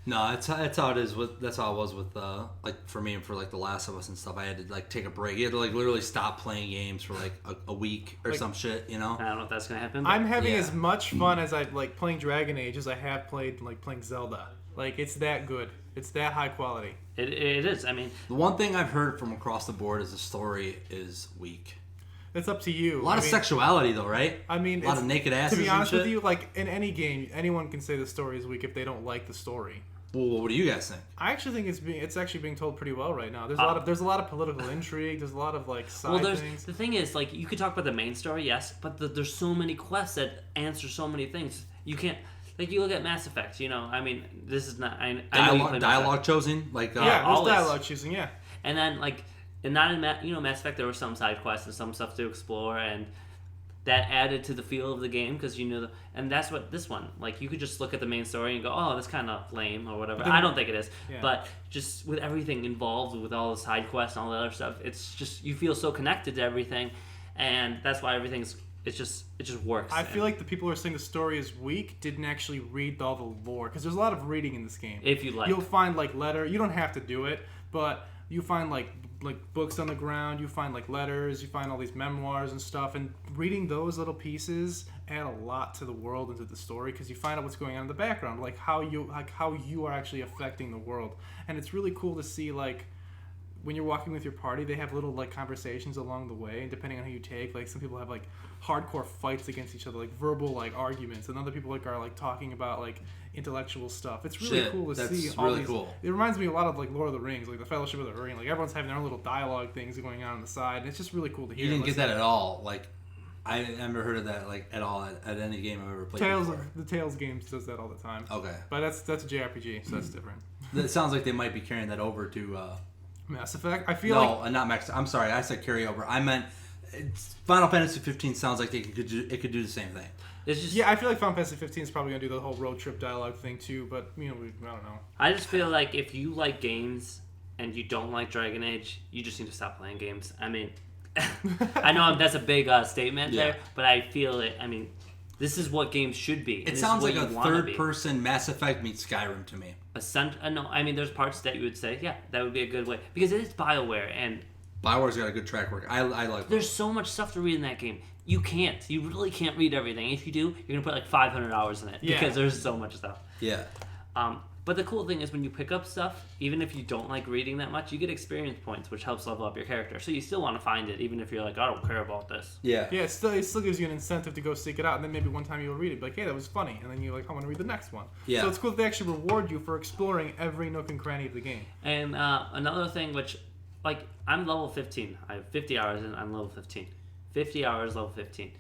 No, that's how it is. That's how it was with like for me and for like The Last of Us and stuff. I had to like take a break. You had to like literally stop playing games for like a week or some shit. You know. I don't know if that's gonna happen. I'm having as much fun as I like playing Dragon Age as I have played like playing Zelda. Like it's that good. It's that high quality. It is. I mean, the one thing I've heard from across the board is the story is weak. It's up to you. A lot of sexuality though, right? I mean, a lot of naked asses. To be honest and with shit. you, like in any game, anyone can say the story is weak if they don't like the story. Well, what do you guys think? I actually think it's actually being told pretty well right now. There's a lot of political intrigue. There's a lot of like side things. The thing is, like, you could talk about the main story, yes, but there's so many quests that answer so many things. You can't, like, you look at Mass Effect. You know, I mean, this is not dialogue chosen, like there's dialogue choosing, yeah. And then like, and not in Mass Effect, there were some side quests and some stuff to explore, and that added to the feel of the game because you knew and that's what this one, like, you could just look at the main story and go, oh, that's kind of lame or whatever. I don't think it is, but just with everything involved with all the side quests and all the other stuff, it's just you feel so connected to everything, and that's why it just works. I feel like the people who are saying the story is weak didn't actually read all the lore, because there's a lot of reading in this game. If you like, you'll find like you don't have to do it, but you find like books on the ground, you find like letters, you find all these memoirs and stuff, and reading those little pieces add a lot to the world and to the story, because you find out what's going on in the background, like how you are actually affecting the world. And it's really cool to see, like, when you're walking with your party, they have little like conversations along the way, and depending on who you take, like some people have like hardcore fights against each other, like verbal like arguments, and other people like are like talking about like intellectual stuff. It's really cool to see all these. Cool. It reminds me a lot of like Lord of the Rings, like the Fellowship of the Ring. Like everyone's having their own little dialogue things going on the side, and it's just really cool to hear. You didn't get that at all. Like I never heard of that like at all at any game I've ever played. The Tales games does that all the time. Okay, but that's a JRPG, so that's different. It sounds like they might be carrying that over to Mass Effect. I feel like not Max. I'm sorry, I said carry over. I meant Final Fantasy 15 sounds like it could do the same thing. It's just Yeah, I feel like Final Fantasy 15 is probably gonna do the whole road trip dialogue thing too. But I don't know. I just feel like if you like games and you don't like Dragon Age, you just need to stop playing games. I mean, I know that's a big statement there, but I feel it. I mean, this is what games should be. It sounds like a third-person Mass Effect meets Skyrim to me. No, I mean, there's parts that you would say, yeah, that would be a good way because it is BioWare and BioWare's got a good track record. I like. There's so much stuff to read in that game. You really can't read everything. If you do, you're gonna put like 500 hours in it because there's so much stuff. Yeah. But the cool thing is when you pick up stuff, even if you don't like reading that much, you get experience points, which helps level up your character. So you still want to find it, even if you're like, I don't care about this. Yeah. Yeah, it still gives you an incentive to go seek it out, and then maybe one time you'll read it, be like, hey, that was funny, and then you're like, I want to read the next one. Yeah. So it's cool that they actually reward you for exploring every nook and cranny of the game. And another thing, which, like, I'm level 15. I have 50 hours, and I'm level 15. 50 hours, level 15.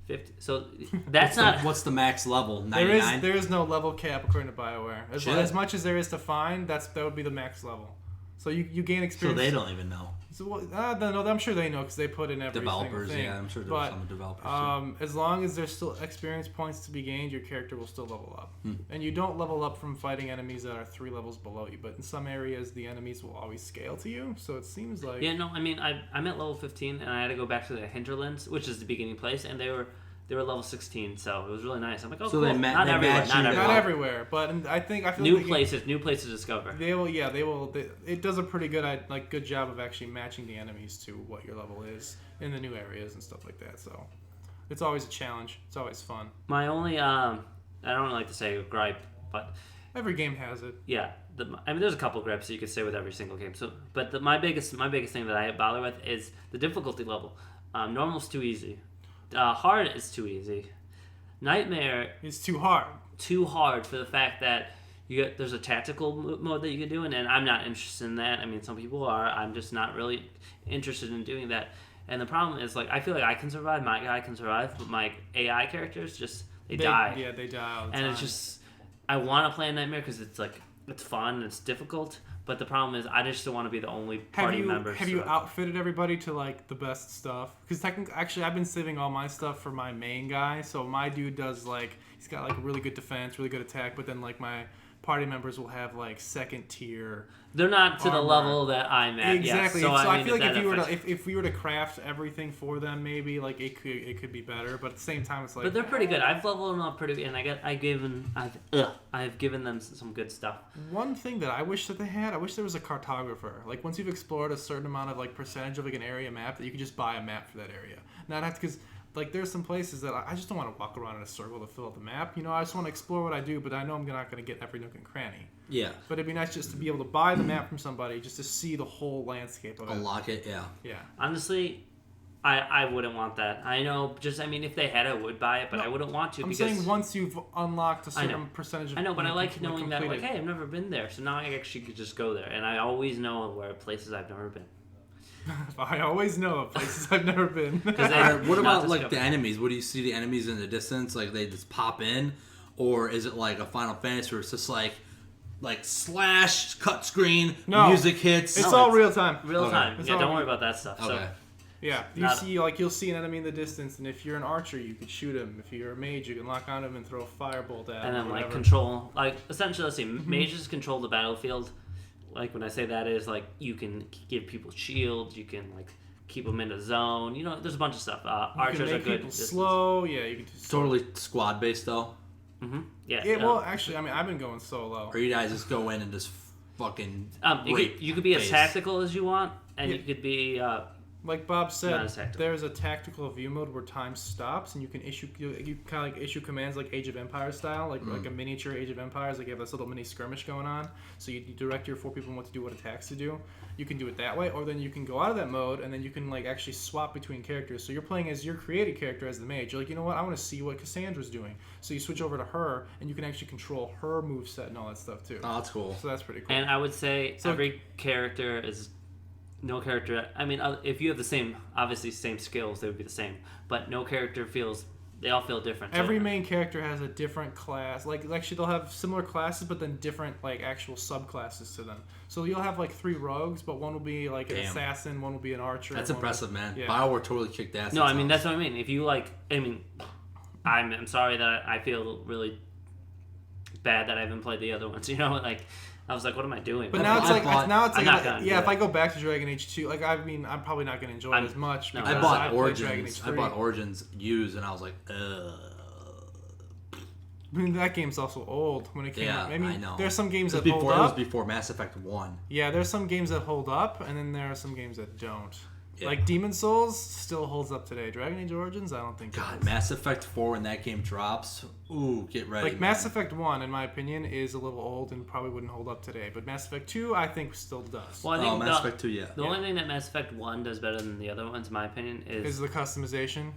50. So that's what's the max level? 99? There is no level cap according to BioWare. As much as there is to find, that would be the max level. So you gain experience. So they don't even know. So no, I'm sure they know because they put in every developers. Single thing. Yeah, I'm sure there's some developers. As long as there's still experience points to be gained, your character will still level up. And you don't level up from fighting enemies that are 3 levels below you. But in some areas, the enemies will always scale to you. So it seems like I mean, I'm at level 15, and I had to go back to the hinterlands, which is the beginning place, and they were level 16, so it was really nice. I'm like, oh, so cool. Not everywhere, but I feel new like places to discover. They will. It does a pretty good job of actually matching the enemies to what your level is in the new areas and stuff like that. So it's always a challenge. It's always fun. My only, I don't like to say gripe, but every game has it. Yeah, I mean, there's a couple gripes that you could say with every single game. So, but my biggest thing that I bother with is the difficulty level. Normal's too easy. Hard is too easy. Nightmare is too hard. Too hard for the fact that there's a tactical mode that you can do, and I'm not interested in that. I mean, some people are. I'm just not really interested in doing that. And the problem is, like, I feel like I can survive. My guy can survive, but my AI characters they die. Yeah, they die all the time. And it's just, I want to play a Nightmare because it's like it's fun and it's difficult. But the problem is, I just don't want to be the only party member. Have you outfitted everybody to like the best stuff? Because actually, I've been saving all my stuff for my main guy. So my dude does he's got like a really good defense, really good attack. But then like my party members will have like second tier. They're not to the level that I'm at. Exactly. Yes. So I feel like if we were to craft everything for them, maybe like it could be better. But at the same time, it's like. But they're pretty good. I've leveled them up pretty, and I've given them some good stuff. One thing that I wish that they had, I wish there was a cartographer. Like once you've explored a certain amount of like percentage of like an area map, that you could just buy a map for that area. Not have to, because like there's some places that I just don't want to walk around in a circle to fill out the map. You know, I just want to explore what I do, but I know I'm not going to get every nook and cranny. Yeah. But it'd be nice just to be able to buy the map from somebody, just to see the whole landscape of it. Unlock it, yeah. Yeah. Honestly, I wouldn't want that. I know, if they had it, I would buy it, but I wouldn't want to. I'm saying once you've unlocked a certain percentage of I know, but I like knowing that, like, hey, I've never been there, so now I actually could just go there. And I always know where places I've never been. I always know of places I've never been. What about like the enemies? What do you see the enemies in the distance? Like they just pop in, or is it like a Final Fantasy where it's just like slash cut screen, music hits? It's all real time. Real time. Yeah, don't worry about that stuff. Okay. So. Yeah, you'll see an enemy in the distance, and if you're an archer, you can shoot him. If you're a mage, you can lock on him and throw a firebolt at him. And then control, essentially, let's see, mages control the battlefield. Like when I say that is you can give people shields, you can keep them in a zone. You know, there's a bunch of stuff. Archers are good. People slow. Yeah, you can totally squad based though. Mm-hmm. Yeah. Well, actually, I mean, I've been going solo. Or you guys just go in and just fucking. You could be as tactical as you want, and you could be. Like Bob said, there's a tactical view mode where time stops, and you can issue issue commands like Age of Empires style, like a miniature Age of Empires. Like you have this little mini skirmish going on, so you direct your 4 people on what to do, what attacks to do. You can do it that way, or then you can go out of that mode, and then you can actually swap between characters. So you're playing as your created character as the mage. You're like, you know what, I want to see what Cassandra's doing. So you switch over to her, and you can actually control her moveset and all that stuff too. Oh, that's cool. So that's pretty cool. And I would say every character is. No character. I mean, if you have the same skills, they would be the same. But no character feels They all feel different. Every too. main character has a different class. Like actually, they'll have similar classes, but then different like actual subclasses to them. So you'll have like 3 rogues, but one will be like an assassin, one will be an archer. That's impressive, man. Yeah. BioWare totally kicked ass. No, I mean that's what I mean. If you like, I'm sorry that I feel really bad that I haven't played the other ones. You know, like I was like, what am I doing? But now it's like I'm not gonna yeah. do If it. I go back to Dragon Age 2, like I mean, I'm probably not gonna enjoy it as much. No, Because I bought played Dragon Age Origins. 3. I bought Origins used, and I was like, ugh. I mean, that game's also old when it came out. I mean, I know. there's some games It that was hold before, It up. was before Mass Effect 1. Yeah, there's some games that hold up, and then there are some games that don't. Yeah. Like Demon Souls still holds up today. Dragon Age Origins, I don't think. God, does. Mass Effect 4 when that game drops, ooh, get ready. Like man. Mass Effect 1, in my opinion, is a little old and probably wouldn't hold up today. But Mass Effect 2, I think, still does. Well, I think Mass Effect 2, yeah. The only thing that Mass Effect 1 does better than the other ones, in my opinion, Is the customization,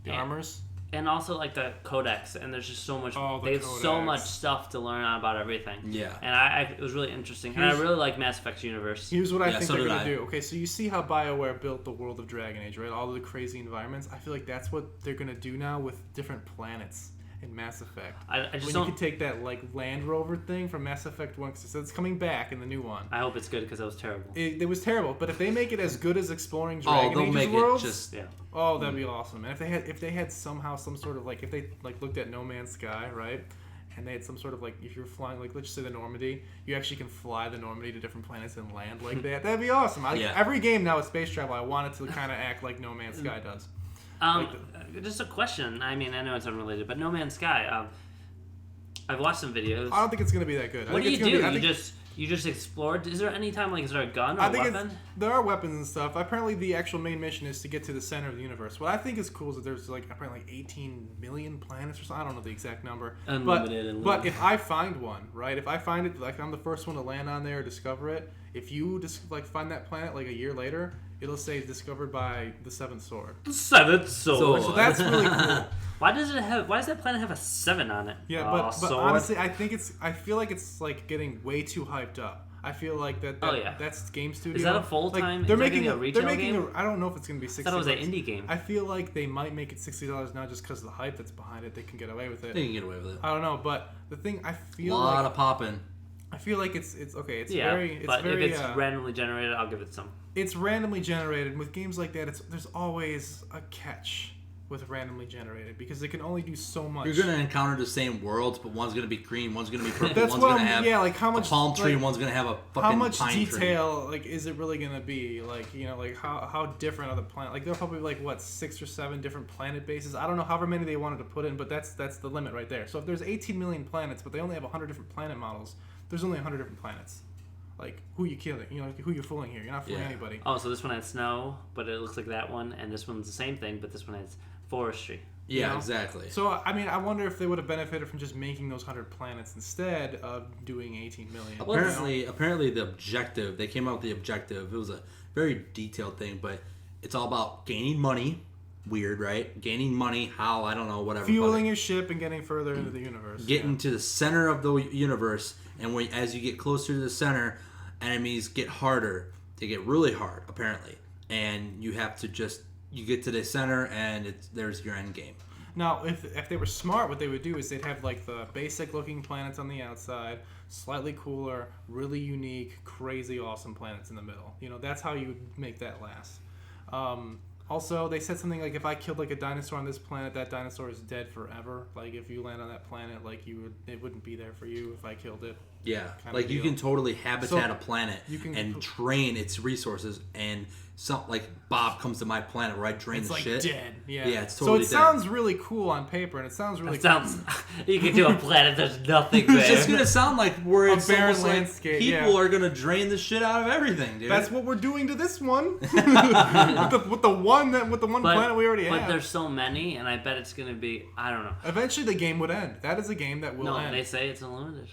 the armors. and also like the codex, and there's just so much. Oh, the there's so codex. much stuff to learn about everything. Yeah. And it was really interesting, and I really like Mass Effect's universe. Here's what I Yeah, think so they're did gonna I. do. Okay, so you see how BioWare built the world of Dragon Age, right? All the crazy environments. I feel like that's what they're gonna do now with different planets in Mass Effect. I just When don't. you could take that like Land Rover thing from Mass Effect 1, because it's coming back in the new one. I hope it's good because it was terrible. It was terrible, but if they make it as good as exploring Oh, Dragon they'll Age's make worlds, it just... Yeah. oh, that'd be awesome. And if they had somehow some sort of like if they like looked at No Man's Sky, right? And they had some sort of like if you're flying like let's just say the Normandy, you actually can fly the Normandy to different planets and land like that. That'd be awesome. Yeah. Every game now with space travel, I want it to kind of act like No Man's Sky does. Just a question. I mean, I know it's unrelated, but No Man's Sky. I've watched some videos. I don't think it's gonna be that good. What do you do? You just explored? Is there any time is there a gun or a weapon? There are weapons and stuff. Apparently, the actual main mission is to get to the center of the universe. What I think is cool is that there's like apparently 18 million planets or something. I don't know the exact number. Unlimited. But if I find one, right? If I find it, like I'm the first one to land on there or discover it. If you just like find that planet like a year later, it'll say discovered by the Seventh Sword. Seventh Sword. So that's really cool. Why does that planet have a 7 on it? Yeah, but honestly, I feel like it's like getting way too hyped up. I feel like that's Game Studio. Is that a full-time? They're is that making gonna be a retail they're making game? I don't know if it's gonna be $60. I thought it was an indie game. I feel like they might make it $60 now just because of the hype that's behind it. They can get away with it. They can get away with it. I don't know, but the thing I A feel lot like of popping. I feel like it's okay. It's Yeah, very. It's but very, if it's randomly generated, I'll give it some. It's randomly generated. With games like that, there's always a catch with randomly generated because it can only do so much. You're gonna encounter the same worlds, but one's gonna be green, one's gonna be purple, That's one's what gonna I'm. have Yeah, like how much a palm tree, like, one's gonna have a fucking how much pine detail like is it really gonna be? Like like how different are the planet? Like there'll probably be like what 6 or 7 different planet bases. I don't know however many they wanted to put in, but that's the limit right there. So if there's 18 million planets, but they only have 100 different planet models, there's only 100 different planets. Like who you killing? You know, like, who you fooling here? You're not fooling anybody. Oh, so this one has snow, but it looks like that one, and this one's the same thing, but this one has forestry. Yeah, You know? exactly. So I mean, I wonder if they would have benefited from just making those 100 planets instead of doing 18 million. Apparently the objective, they came out with the objective. It was a very detailed thing, but it's all about gaining money. Weird, right? Gaining money, how, I don't know, whatever. Fueling your ship and getting further into the universe. Getting to the center of the universe, and as you get closer to the center, enemies get harder. They get really hard, apparently. And you have to you get to the center, and there's your end game. Now, if they were smart, what they would do is they'd have like the basic looking planets on the outside, slightly cooler, really unique, crazy awesome planets in the middle. You know, that's how you would make that last. Also, they said something like if I killed like a dinosaur on this planet, that dinosaur is dead forever. Like if you land on that planet, like it wouldn't be there for you if I killed it. Yeah, Kind like of you deal. can totally habitat a planet you can- and drain its resources, and like Bob comes to my planet where I drain It's the like shit. dead. Yeah. Yeah, it's totally So it dead. sounds really cool on paper, and it sounds really It sounds. You can do a planet. There's nothing It's just there. gonna sound like where A it's barren almost like landscape, people yeah. are gonna drain the shit out of everything, dude. That's what we're doing to this one. with the one planet we already have. But there's so many, and I bet it's gonna be. I don't know. Eventually, the game would end. That is a game that will No, end. they say it's unlimited.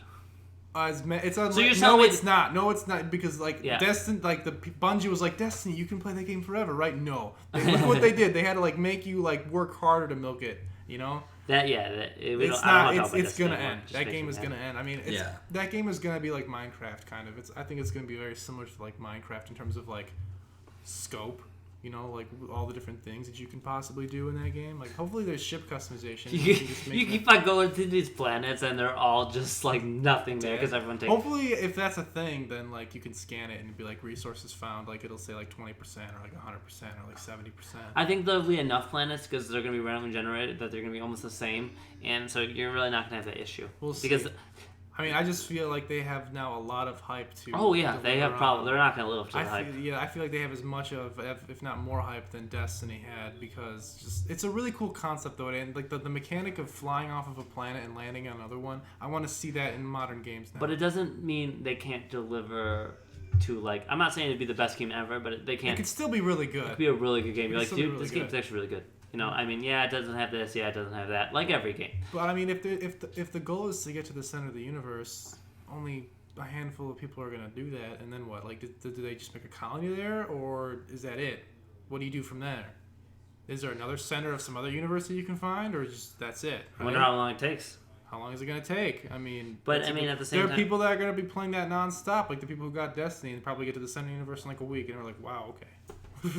It's So you're no, telling me it's not. No, it's not because like Yeah. Destiny, like Bungie was like Destiny, you can play that game forever, right? No, look what they did. They had to like make you like work harder to milk it. You know, It's not. It's It's gonna end. That game is gonna end. I mean, Yeah. that game is gonna be like Minecraft, kind of. I think it's gonna be very similar to like Minecraft in terms of like scope. You know, like all the different things that you can possibly do in that game. Like, hopefully there's ship customization. You keep on going to these planets and they're all just like nothing there because everyone takes. Hopefully, if that's a thing, then like you can scan it and it'd be like resources found. Like it'll say like 20% or like 100% or like 70%. I think there'll be enough planets because they're going to be randomly generated that they're going to be almost the same, and so you're really not going to have that issue. We'll see. Because I mean, I just feel like they have now a lot of hype to. Oh yeah, they have problems. They're not going to live up to the hype. I feel like they have as much of, if not more hype than Destiny had, because just it's a really cool concept though, and like the mechanic of flying off of a planet and landing on another one. I want to see that in modern games now. But it doesn't mean they can't deliver to like. I'm not saying it'd be the best game ever, but they can't. It could still be really good. It could be a really good game. You're like, dude, really this game's actually really good. You know, I mean, yeah, it doesn't have this, yeah, it doesn't have that, like every game. But I mean, if the goal is to get to the center of the universe, only a handful of people are gonna do that, and then what? Like, do they just make a colony there, or is that it? What do you do from there? Is there another center of some other universe that you can find, or just that's it? Right? I wonder how long it takes. How long is it gonna take? I mean, but I mean, at the same time, there are people that are gonna be playing that nonstop, like the people who got Destiny, and probably get to the center of the universe in like a week, and they're like, wow, okay.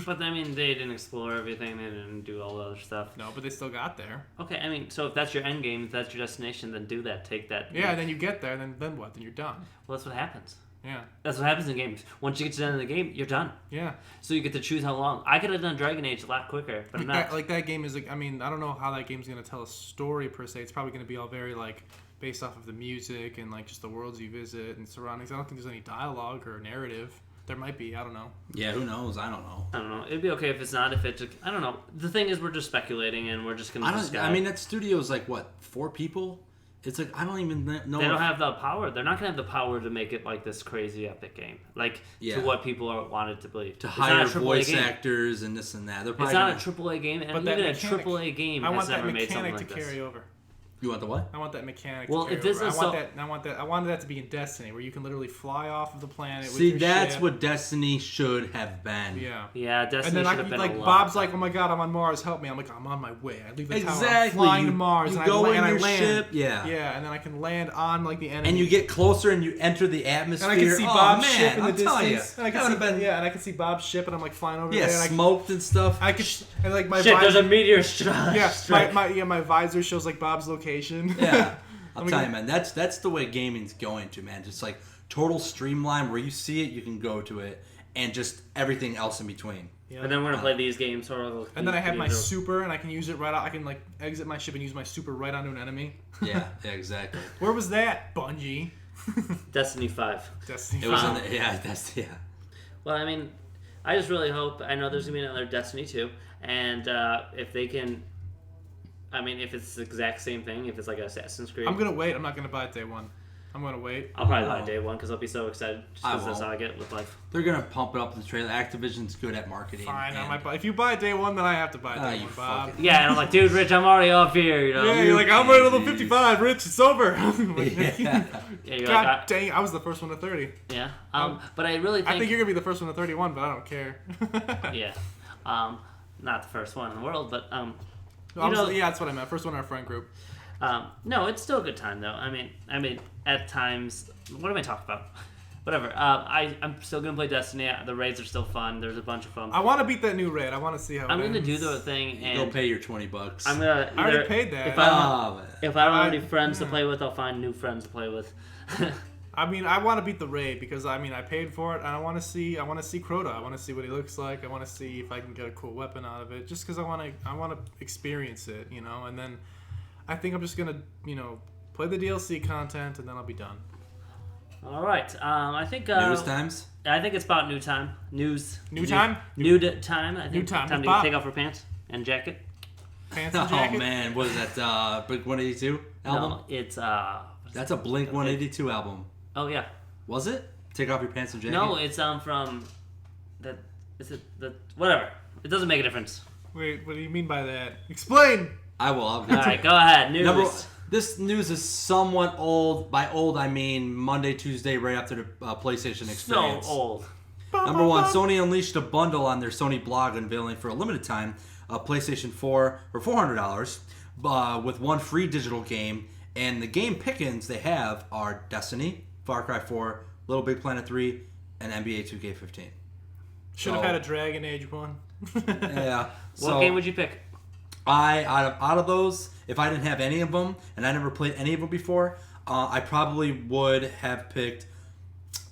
But I mean, they didn't explore everything. They didn't do all the other stuff. No, but they still got there. Okay, I mean, so if that's your end game, if that's your destination, then do that. Take that. Yeah, and then you get there, then what? Then you're done. Well, that's what happens. Yeah. That's what happens in games. Once you get to the end of the game, you're done. Yeah. So you get to choose how long. I could have done Dragon Age a lot quicker, but I'm not. That game is like, I mean, I don't know how that game's gonna tell a story per se. It's probably gonna be all very like based off of the music and like just the worlds you visit and surroundings. I don't think there's any dialogue or narrative. There might be. I don't know. Yeah, who knows? I don't know. I don't know. It'd be okay if it's not. If it's, I don't know. The thing is, we're just speculating, and we're just gonna. I mean, that studio's like what, 4 people? It's like I don't even know. They don't have the power. They're not gonna have the power to make it like this crazy epic game, like to what people are wanted to believe. To hire voice actors and this and that. It's not a AAA game, and even a AAA game has never made something like this. Carry over. You want the what? I want that mechanic. Well, if this is I wanted that to be in Destiny, where you can literally fly off of the planet. See, with your that's ship. what Destiny should have been. Yeah. Yeah, Destiny and then should have been like a lot. Bob's like, oh my god, I'm on Mars, help me. I'm like, I'm on my way. I leave the tower, I'm Exactly. flying to Mars, you and go I in your land. ship. Yeah. Yeah, and then I can land on like the enemy. And you get closer and you enter the atmosphere. And I can see Bob's ship in the distance. And I can see Bob's ship, and I'm like flying over there. And smoked and stuff. I could, and like my shit. visor, There's a meteor strike. Yeah, my visor shows like Bob's location. Yeah. I'll tell you, man, that's the way gaming's going to, man. Just like total streamline where you see it, you can go to it, and just everything else in between. Yeah. And then we're gonna play these games, and then I have my super, and I can use it right out. I can like exit my ship and use my super right onto an enemy. Yeah, exactly. Where was that, Bungie? Destiny 5. Destiny 5. It was in the, Well, I mean, I just really hope. I know there's gonna be another Destiny 2, and if they can. I mean, if it's the exact same thing, if it's like Assassin's Creed. I'm going to wait. I'm not going to buy it day one. I'm going to wait. I'll probably buy it day one because I'll be so excited. Just because that's how I get with life. They're going to pump it up in the trailer. Activision's good at marketing. Fine. I might buy. If you buy it day one, then I have to buy it day one, Bob. Yeah, and I'm like, dude, Rich, I'm already off here. You know? Yeah, you're like, I'm already level 55, Rich. It's over. Yeah, you're God like, dang, I was the first one to 30. Yeah. But I really think... I think you're going to be the first one to 31, but I don't care. Yeah. Not the first one in the world, but... yeah, that's what I meant. First one in our friend group. No, it's still a good time though. I mean, at times, what am I talking about? Whatever. I'm still gonna play Destiny. The raids are still fun. There's a bunch of them. I want to beat that new raid. I want to see how. I'm gonna do the thing and go pay your $20. I'm gonna. I already paid that. If I don't have any friends to play with, I'll find new friends to play with. I mean, I want to beat the raid because I paid for it, and I want to see Crota. I want to see what he looks like. I want to see if I can get a cool weapon out of it, just because I want to experience it, you know. And then I think I'm just gonna, play the DLC content, and then I'll be done. All right. I think news times. I think it's about new time. New time. I think New time. Time to take off her pants and jacket. Pants and jacket. Oh man, what is that? Blink 182 album? No, it's That's a Blink 182 album. Oh yeah. Was it? Take off your pants and jacket. No, it's from that. Is it the whatever? It doesn't make a difference. Wait, what do you mean by that? Explain. I will. All right, go ahead. News. This news is somewhat old. By old, I mean Monday, Tuesday, right after the PlayStation experience. So old. Number one, Sony unleashed a bundle on their Sony blog unveiling for a limited time a PlayStation 4 for $400 with one free digital game. And the game pickings they have are Destiny, Far Cry 4, Little Big Planet 3, and NBA 2K15. Should have had a Dragon Age one. Yeah. What game would you pick? Out of those, if I didn't have any of them, and I never played any of them before, I probably would have picked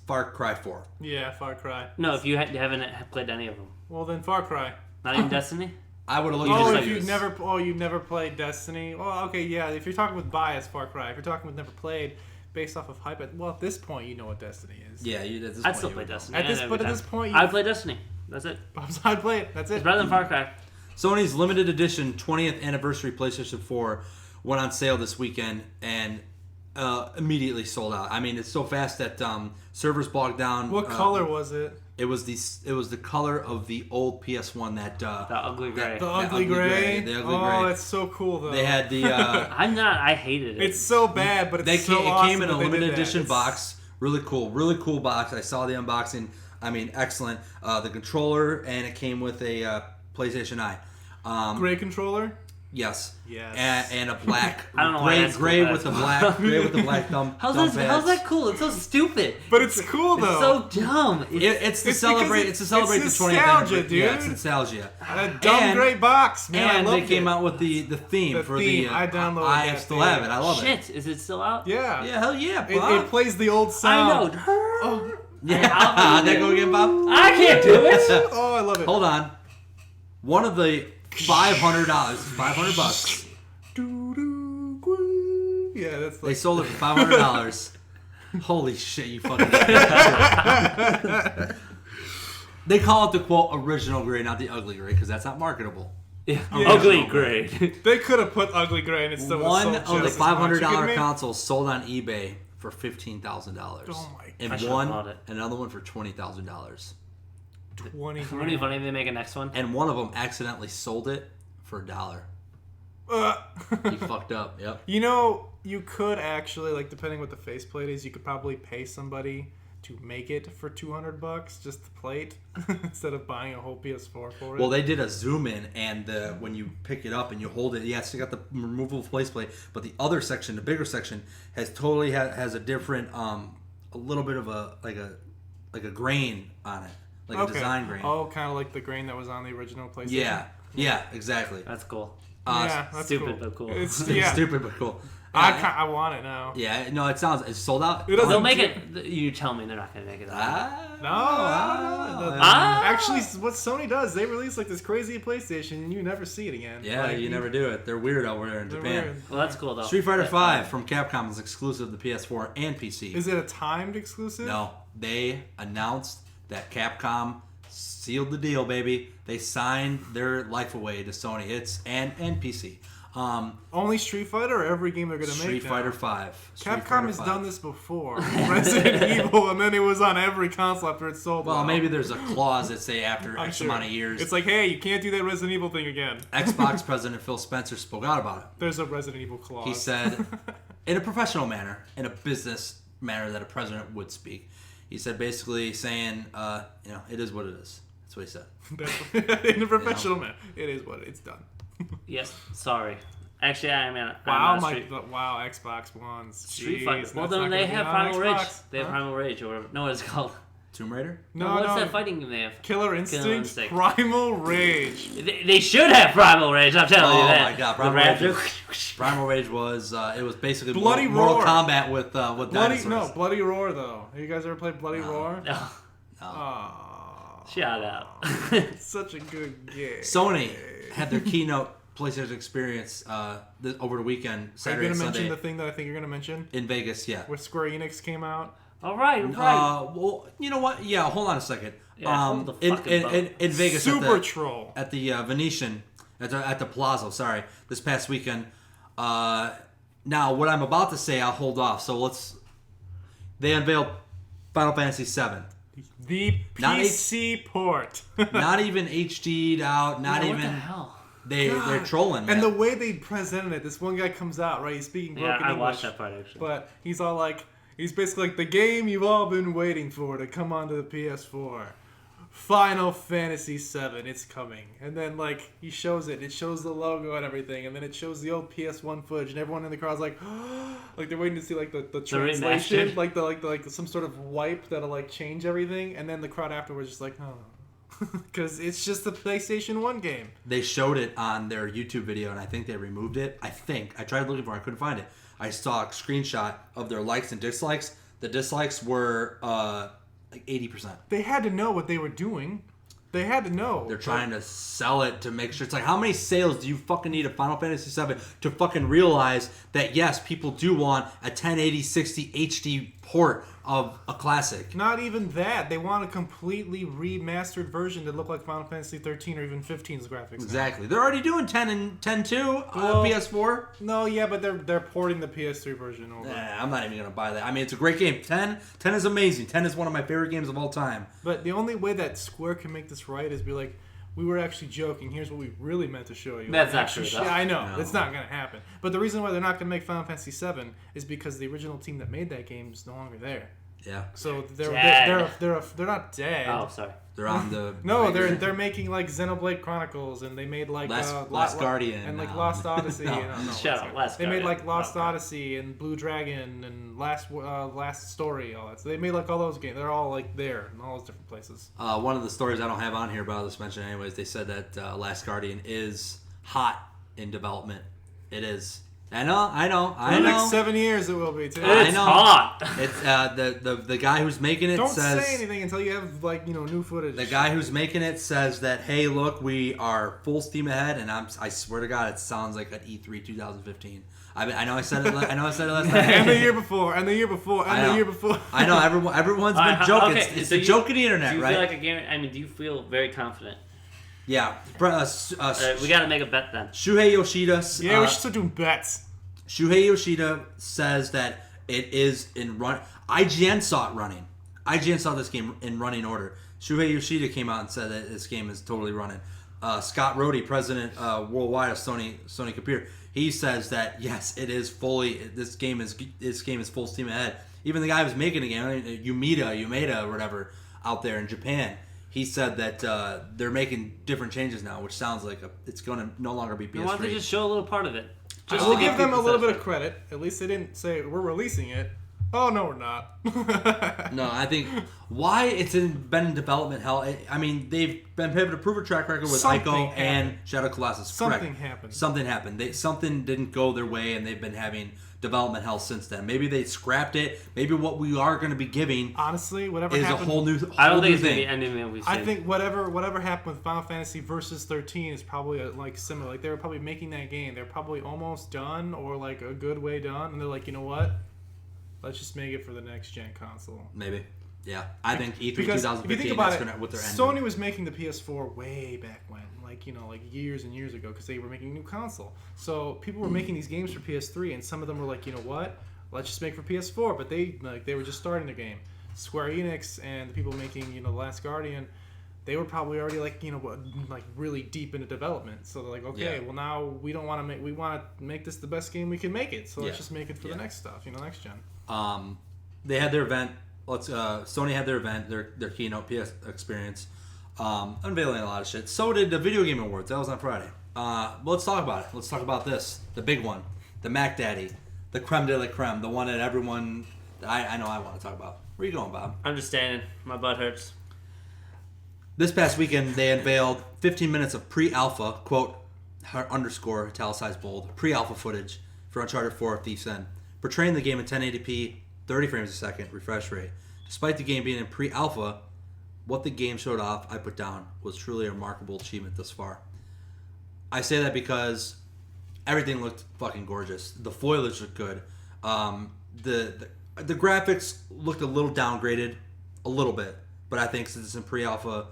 Far Cry 4. Yeah, Far Cry. No, if you haven't played any of them. Well, then Far Cry. Not even Destiny? I would have looked Oh, at if reviews. you've never played Destiny. Well, okay, yeah. If you're talking with bias, Far Cry. If you're talking with never played, based off of hype, well, at this point, you know what Destiny is. Yeah, at this I'd point still you play would know. Destiny. At this point, you... I'd play Destiny. That's it. I'd play it. That's it. It's better than Far Cry. Sony's limited edition 20th anniversary PlayStation 4 went on sale this weekend and immediately sold out. I mean, it's so fast that servers bogged down. What color was it? It was the color of the old PS1 that The ugly gray. The ugly gray. The ugly oh, gray. that's so cool though. They had the. I hated it. It's so bad, but it's so it awesome came in a that they limited did that. edition It's- box. Really cool box. I saw the unboxing. I mean, excellent. The controller, and it came with a PlayStation Eye. Gray controller. Yes. Yes. And a black. I don't know why that's gray cool, with the but black. Gray with the black thumb. How's thumb that? How's pads. that cool? It's so stupid. But it's cool It's though. so dumb. It's to It's celebrate. because It's to celebrate the it's 20th nostalgia, anniversary. dude. Yeah, it's nostalgia. That dumb And- gray box, man. I And they loved came it. out with the theme The for theme. the. I downloaded I that still theme. have it. I love it. Shit, is it still out? Yeah. Yeah, hell yeah, It Bob. plays the old I sound. know. Oh, Yeah, there go again, Bob. I can't do it. oh, I love it. Hold on. One of the $500, $500. Yeah, that's They like. sold it for $500. Holy shit, you fucking. They call it the quote original gray, not the ugly gray, because that's not marketable. Yeah. Yeah. Ugly gray. They could have put ugly gray and it still One would of have sold the just as much. You kidding $500 me? consoles sold on eBay for $15,000. Oh my And I should've one, bought it. another one for $20,000. 20 Wouldn't it be grand. funny if they make a next one? And one of them accidentally sold it for $1. He fucked up. Yep. You know, you could actually, like, depending what the faceplate is, you could probably pay somebody to make it for $200 just the plate instead of buying a whole PS4 for it. Well, they did a zoom in, and when you pick it up and you hold it, yes, you got the removable faceplate, but the other section, the bigger section, has totally has a different, a little bit of a like a grain on it, like a design grain. Oh, kind of like the grain that was on the original PlayStation. Yeah, exactly. That's cool. Yeah, that's Stupid, cool. but cool. It's, yeah. Stupid but cool. I want it now. Yeah, no, it's sold out. It doesn't- They'll make it. You tell me they're not going to make it. No, I don't know. Actually, what Sony does, they release like this crazy PlayStation, and you never see it again. Yeah, Like, you never do it. They're weird over there in they're Japan. weird. Well, that's cool though. Street Fighter Yeah. V from Capcom is exclusive to PS4 and PC. Is it a timed exclusive? No, they announced that Capcom sealed the deal, baby. They signed their life away to Sony. It's and PC. Only Street Fighter or every game they're going to make Street Fighter now? V. Capcom has done this before. Resident Evil, and then it was on every console after it sold Well, well. maybe there's a clause that say after I'm X sure. amount of years. It's like, hey, you can't do that Resident Evil thing again. Xbox president Phil Spencer spoke out about it. There's a Resident Evil clause. He said, in a professional manner, in a business manner that a president would speak, he said basically saying, it is what it is. That's what he said. In a professional manner, it is what it's done. Yes. Sorry. Actually, I mean, Wow, I'm not Street, wow, Xbox Ones. Street Jeez, Fighter. that's Well, not then gonna they be have on Primal Rage. Xbox. They have Huh? Primal Rage or whatever. No, what it's called. Tomb Raider? No, What's no. that fighting game they have? Killer Instinct, Instinct. Primal Rage. They should have Primal Rage. I'm telling you Oh that. my God, The Primal Raptor. Rage. Primal Rage was it was basically Bloody Mortal Roar. Kombat with Bloody dinosaurs. Bloody Roar though. Have you guys ever played Bloody Roar? No. Oh, Shout out. such a good game. Sony had their keynote PlayStation experience over the weekend, Are you Saturday gonna and mention Sunday the thing that I think you're gonna mention? in Vegas. Yeah. Where Square Enix came out? All right. Well, you know what? Yeah, hold on a second. Yeah, hold the fucking in Vegas Super Troll. at the Venetian at the Plaza. Sorry, this past weekend. Now, what I'm about to say, I'll hold off. So They unveiled Final Fantasy VII. The Not PC port. Not even HD'd out. Not Yeah, even. What the hell? They're trolling. And man. the way they presented it, this one guy comes out, right? He's speaking Yeah, broken I English. watched that part actually. But he's all like, he's basically like, the game you've all been waiting for to come onto the PS4. Final Fantasy VII, it's coming. And then, like, he shows it. It shows the logo and everything. And then it shows the old PS1 footage. And everyone in the crowd's like, like they're waiting to see, like, the translation. remastered? Like some sort of wipe that'll, like, change everything. And then the crowd afterwards just like, oh. Because it's just a PlayStation 1 game. They showed it on their YouTube video, and I think they removed it. I tried looking for it. I couldn't find it. I saw a screenshot of their likes and dislikes. The dislikes were like 80%. They had to know what they were doing. They had to know. They're trying to sell it to make sure. It's like, how many sales do you fucking need of Final Fantasy VII to fucking realize that, yes, people do want a 1080 60 HD port of a classic? Not even that. They want a completely remastered version to look like Final Fantasy 13 or even 15's graphics. Exactly. Now. They're already doing 10 and 10.2 on PS4. No, yeah, but they're porting the PS3 version over. Nah, I'm not even going to buy that. I mean, it's a great game. 10 is amazing. 10 is one of my favorite games of all time. But the only way that Square can make this right is be like, we were actually joking. Here's what we really meant to show you. That's not true, though. Yeah, I know. No. It's not going to happen. But the reason why they're not going to make Final Fantasy VII is because the original team that made that game is no longer there. Yeah. So they're not dead. Oh, sorry. They're on the... No, they're making like Xenoblade Chronicles, and they made like Last Guardian and like now. Lost Odyssey. No. Shut up, Last They made Guardian. like Lost Oh, God. Odyssey and Blue Dragon and Last Story, all that. So they made like all those games. They're all like there in all those different places. One of the stories I don't have on here, but I'll just mention it anyways. They said that Last Guardian is hot in development. It is. I know. For the next 7 years, it will be too. I It's know. hot. It's the guy who's making it Don't says... say anything until you have like new footage. The guy who's making it says that, hey, look, we are full steam ahead, and I swear to God, it sounds like an E3 2015. I know I said it. I know I said it last night. and the year before, and the year before, and the year before. I know everyone's been joking. Okay, It's so the joke of the Do internet, you right? feel like a game? I mean, do you feel very confident? Yeah. We got to make a bet then. Shuhei Yoshida. Yeah, we should start doing bets. Shuhei Yoshida says that it is in run. IGN saw it running. IGN saw this game in running order. Shuhei Yoshida came out and said that this game is totally running. Scott Rhodey, president worldwide of Sony Computer, he says that yes, it is fully. This game is full steam ahead. Even the guy who's making the game, Umeda, or whatever, out there in Japan, he said that they're making different changes now, which sounds like it's going to no longer be PS3. Why don't they just show a little part of it? Just to to give them a people little bit of satisfied. credit. At least they didn't say we're releasing it. Oh no, we're not. No, I think why it's been in development hell. I mean, they've been able to prove a track record with Something Ico happened. and Shadow Colossus. Something Correct. happened. Something happened. Something didn't go their way, and they've been having development hell since then. Maybe they scrapped it. Maybe what we are going to be giving Honestly, whatever is happened. a whole new. I don't whole think new it's gonna thing. be anything that we've seen. I think whatever happened with Final Fantasy Versus 13 is probably like similar. Like they were probably making that game. They're probably almost done or like a good way done, and they're like, you know what? Let's just make it for the next gen console. Maybe. Yeah, I think E3 Because if you 2015. think about That's it, gonna, what they're ending. Sony was making the PS4 way back when, like years and years ago, because they were making a new console. So people were making these games for PS3, and some of them were like, you know what? Let's just make for PS4. But they were just starting the game. Square Enix and the people making The Last Guardian, they were probably already like really deep into development. So they're like, okay, well now we want to make this the best game we can make it. So let's just make it for the next stuff, next gen. They had their event. Sony had their event, their keynote PS experience, unveiling a lot of shit. So did the Video Game Awards. That was on Friday. Let's talk about it. Let's talk about this, the big one, the Mac Daddy, the creme de la creme, the one that everyone. I know I want to talk about. Where are you going, Bob? I'm just standing. My butt hurts. This past weekend, they unveiled 15 minutes of pre-alpha, quote, underscore, italicized bold, pre-alpha footage for Uncharted 4 Thief's End, portraying the game in 1080p, 30 frames a second, refresh rate. Despite the game being in pre-alpha, what the game showed off, I put down, was truly a remarkable achievement thus far. I say that because everything looked fucking gorgeous. The foliage looked good. The graphics looked a little downgraded, a little bit, but I think since it's in pre-alpha,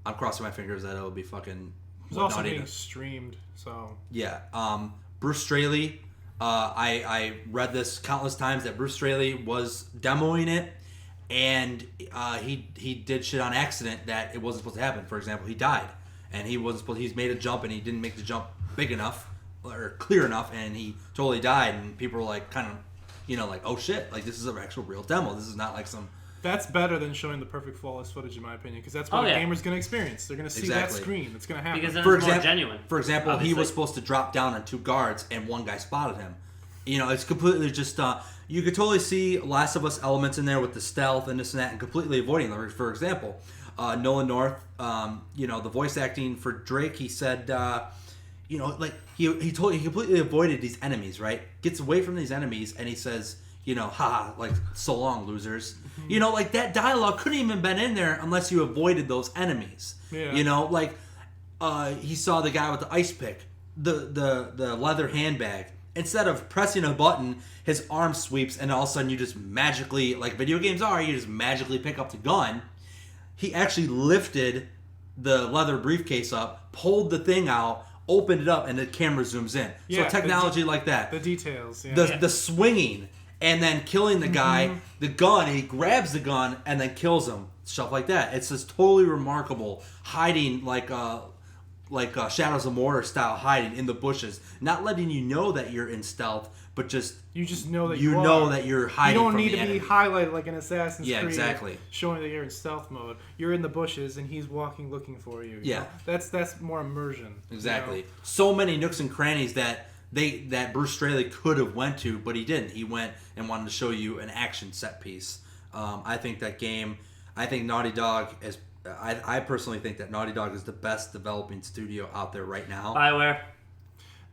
I'm crossing my fingers that it'll be fucking. It's also being streamed, so yeah. Bruce Straley, I read this countless times that Bruce Straley was demoing it, and he did shit on accident that it wasn't supposed to happen. For example, he died, and he wasn't supposed. He's made a jump and he didn't make the jump big enough or clear enough, and he totally died. And people were like, kind of, like, oh shit, like this is an actual real demo. This is not like some. That's better than showing the perfect flawless footage, in my opinion, because that's what a gamer's going to experience. They're going to see that screen. It's going to happen. Because then For it's more example, genuine. For example, obviously. he was supposed to drop down on two guards, and one guy spotted him. It's completely just you could totally see Last of Us elements in there with the stealth and this and that, and completely avoiding them. For example, Nolan North, the voice acting for Drake, he said, like he completely avoided these enemies, right? Gets away from these enemies, and he says, haha, like, so long, losers. Like, that dialogue couldn't even been in there unless you avoided those enemies. Yeah. He saw the guy with the ice pick, the leather handbag. Instead of pressing a button, his arm sweeps, and all of a sudden you just magically, like video games are, you just magically pick up the gun. He actually lifted the leather briefcase up, pulled the thing out, opened it up, and the camera zooms in. Yeah, so technology like that. The details. Yeah. The swinging, and then killing the guy, the gun, and he grabs the gun, and then kills him. Stuff like that. It's just totally remarkable. Hiding like Shadows of Mordor style, hiding in the bushes, not letting you know that you're in stealth, but you just know that you know that you're hiding. You don't from need the to enemy. be highlighted like in Assassin's Creed. Exactly. Showing that you're in stealth mode. You're in the bushes and he's walking looking for you. Yeah. That's more immersion. Exactly. So many nooks and crannies that Bruce Straley could have went to, but he didn't. He went and wanted to show you an action set piece. I think that game. I think Naughty Dog is. I personally think that Naughty Dog is the best developing studio out there right now. BioWare.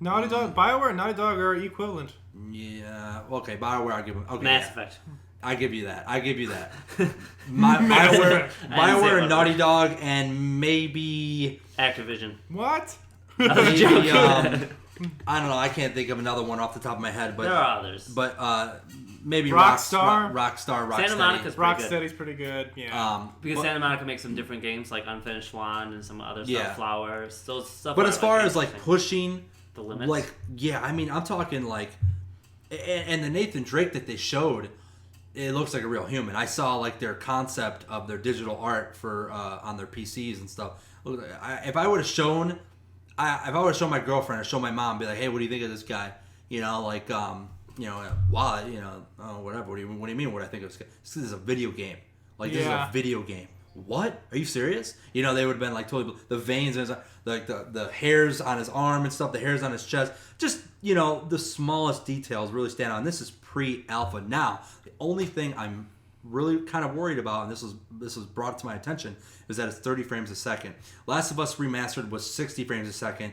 BioWare and Naughty Dog are equivalent. Yeah. Okay. BioWare. I'll give them. Okay. Mass Effect. I give you that. Mass BioWare and Naughty Dog, and maybe Activision. What? maybe I don't know. I can't think of another one off the top of my head, but There are others. But maybe Rockstar? Rockstar. Santa Monica's pretty good. Rocksteady's pretty good. Yeah. Because Santa Monica makes some different games like Unfinished Swan and some other stuff, Flowers, those stuff. But as far as like interesting. pushing The limits? like I'm talking like, and the Nathan Drake that they showed, it looks like a real human. I saw like their concept of their digital art for on their PCs and stuff. If I would have shown my girlfriend or shown my mom, be like, hey, what do you think of this guy? Why? Whatever. What do you mean? What I think of this guy? This is a video game. Like, this is a video game. What? Are you serious? They would have been like totally the veins and like the hairs on his arm and stuff, the hairs on his chest. Just the smallest details really stand out. And this is pre-alpha. Now, the only thing I'm really kind of worried about, and this was brought to my attention, is that it's 30 frames a second. Last of Us Remastered was 60 frames a second.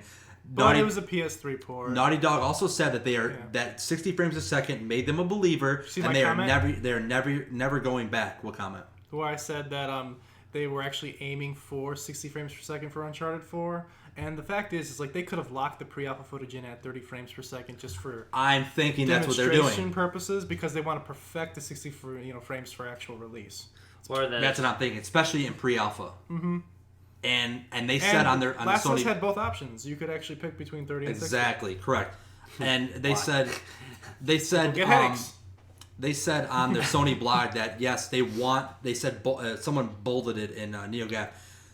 But it was a PS3 port. Naughty Dog also said that that 60 frames a second made them a believer, and they're never going back. What comment? Where I said that they were actually aiming for 60 frames per second for Uncharted 4, and the fact is like they could have locked the pre-alpha footage in at 30 frames per second just for. I'm thinking that's what they're doing. Demonstration purposes, because they want to perfect the 60 frames for actual release. That's what I'm thinking, especially in pre-alpha. Mm-hmm. And they said on the Last of Us Sony had both options. You could actually pick between 30 and 60. Exactly, correct. And they said Get headaches. They said on their Sony blog that yes, they said someone bolded it in NeoGAF.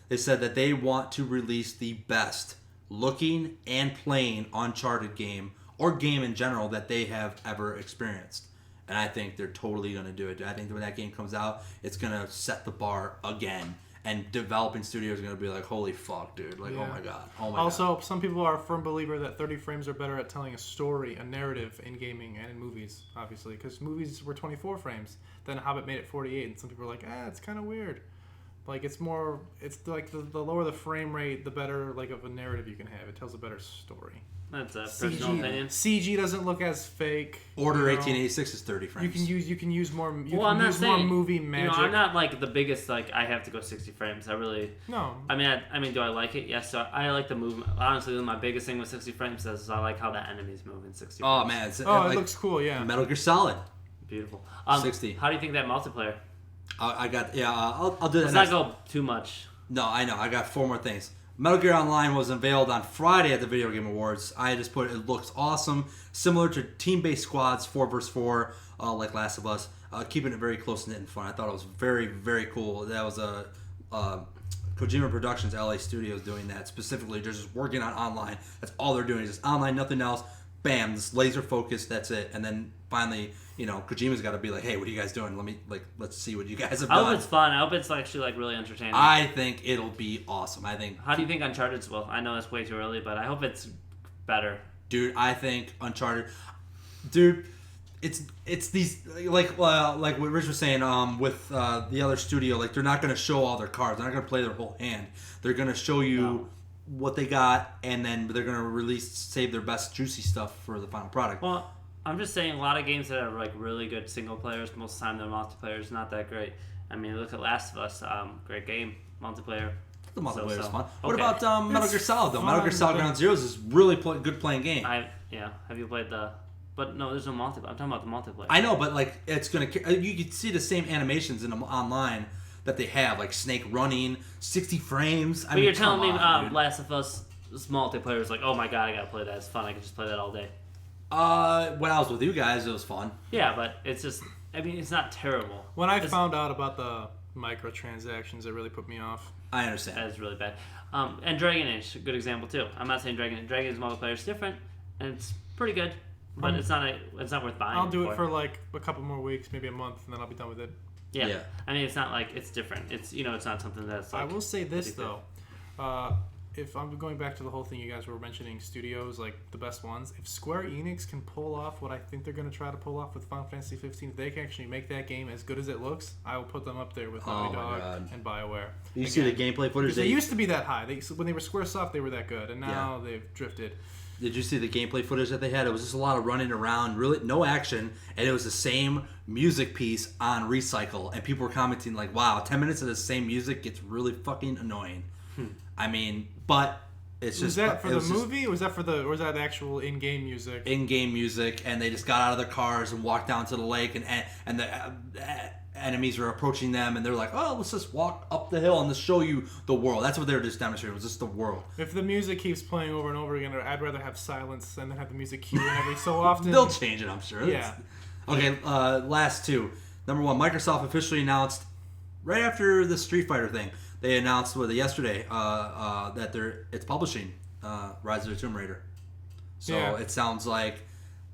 They said that they want to release the best looking and playing Uncharted game or game in general that they have ever experienced. And I think they're totally going to do it. I think when that game comes out, it's going to set the bar again. And developing studios are going to be like, holy fuck, dude. Like, oh my God. Also, some people are a firm believer that 30 frames are better at telling a story, a narrative in gaming and in movies, obviously. Because movies were 24 frames. Then Hobbit made it 48. And some people are like, it's kind of weird. Like, it's like the lower the frame rate, the better like of a narrative you can have. It tells a better story. That's a personal opinion. CG doesn't look as fake. Order 1886 is 30 frames. You can use more. More movie magic. I'm not like the biggest like I have to go 60 frames. I really. No. I mean, do I like it? Yes. So I like the movement. Honestly, my biggest thing with 60 frames is I like how the enemies move in 60 frames. Oh man, it looks cool. Yeah. Metal Gear Solid. Beautiful. 60. How do you think that multiplayer? I'll do that. Let's not go too much. No, I know. I got 4 more things. Metal Gear Online was unveiled on Friday at the Video Game Awards. I just put it looks awesome, similar to team-based squads, 4 vs 4, like Last of Us, keeping it very close knit and fun. I thought it was very, very cool. That was a Kojima Productions, LA Studios doing that specifically. They're just working on online. That's all they're doing. Just online, nothing else. Bam, this laser focus. That's it. And then finally, Kojima's got to be like, hey, what are you guys doing? Let's see what you guys have done. I hope it's fun. I hope it's actually really entertaining. I think it'll be awesome. How do you think Uncharted's will? I know it's way too early, but I hope it's better. Dude, I think Uncharted. dude. It's these like what Rich was saying with the other studio, like they're not going to show all their cards. They're not going to play their whole hand. They're going to show you what they got, and then they're going to save their best juicy stuff for the final product. Well, I'm just saying a lot of games that are like really good single players, most of the time their multiplayer is not that great. I mean, look at Last of Us, great game, multiplayer. The multiplayer is fun. Okay. What about Metal Gear Solid though? fun, Metal Gear Solid but- Ground Zeroes is really good playing game. Have you played the? But no, there's no multiplayer. I'm talking about the multiplayer. I know, but like it's gonna. You can see the same animations in them online that they have, like Snake running 60 frames. But you're telling me dude. Last of Us multiplayer is like, oh my god, I gotta play that. It's fun. I can just play that all day. When I was with you guys, it was fun. Yeah, but it's just. I mean, it's not terrible. When I found out about the microtransactions, it really put me off. I understand. That is really bad. And Dragon Age, a good example too. I'm not saying Dragon Age's multiplayer is different, and it's pretty good, but it's not worth buying. I'll do it for like a couple more weeks, maybe a month, and then I'll be done with it. Yeah. I mean, it's not like it's different. It's it's not something that's like. I will say this addictive. though, if I'm going back to the whole thing you guys were mentioning, studios like the best ones. If Square Enix can pull off what I think they're going to try to pull off with Final Fantasy 15, if they can actually make that game as good as it looks, I will put them up there with Naughty my Dog God. and BioWare. You see the gameplay footage? They used to be that high. When they were Squaresoft, they were that good, and now they've drifted. Did you see the gameplay footage that they had? It was just a lot of running around, really no action, and it was the same music piece on Recycle, and people were commenting like, "Wow, 10 minutes of the same music gets really fucking annoying." I mean, but it's just Was that for it the was just movie, or was that the actual in-game music? in-game music, and they just got out of their cars and walked down to the lake, and the enemies were approaching them, and they're like, "Oh, let's just walk up the hill and just show you the world." That's what they were just demonstrating, was just the world. If the music keeps playing over and over again, I'd rather have silence than have the music cue in every so often. They'll change it, I'm sure. Yeah. Okay, last two. Number one, Microsoft officially announced right after the Street Fighter thing. They announced yesterday that it's publishing Rise of the Tomb Raider. So it sounds like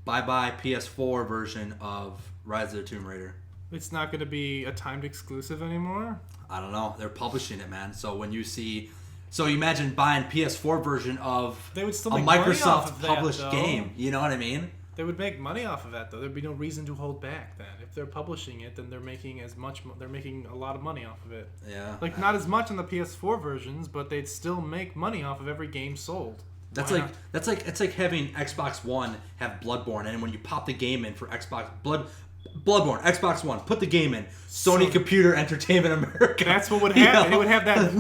bye PS4 version of Rise of the Tomb Raider. It's not going to be a timed exclusive anymore. I don't know. They're publishing it, man. So when you see, you imagine buying PS4 version of They would still a make money off Microsoft of that, published though. game. You know what I mean? They would make money off of that, though. There'd be no reason to hold back. Then, if they're publishing it, then they're making They're making a lot of money off of it. Yeah. Like not as much on the PS4 versions, but they'd still make money off of every game sold. It's like having Xbox One have Bloodborne, and when you pop the game in for Bloodborne, Xbox One, put the game in. Sony Computer Entertainment America. That's what would happen. You know? It would have that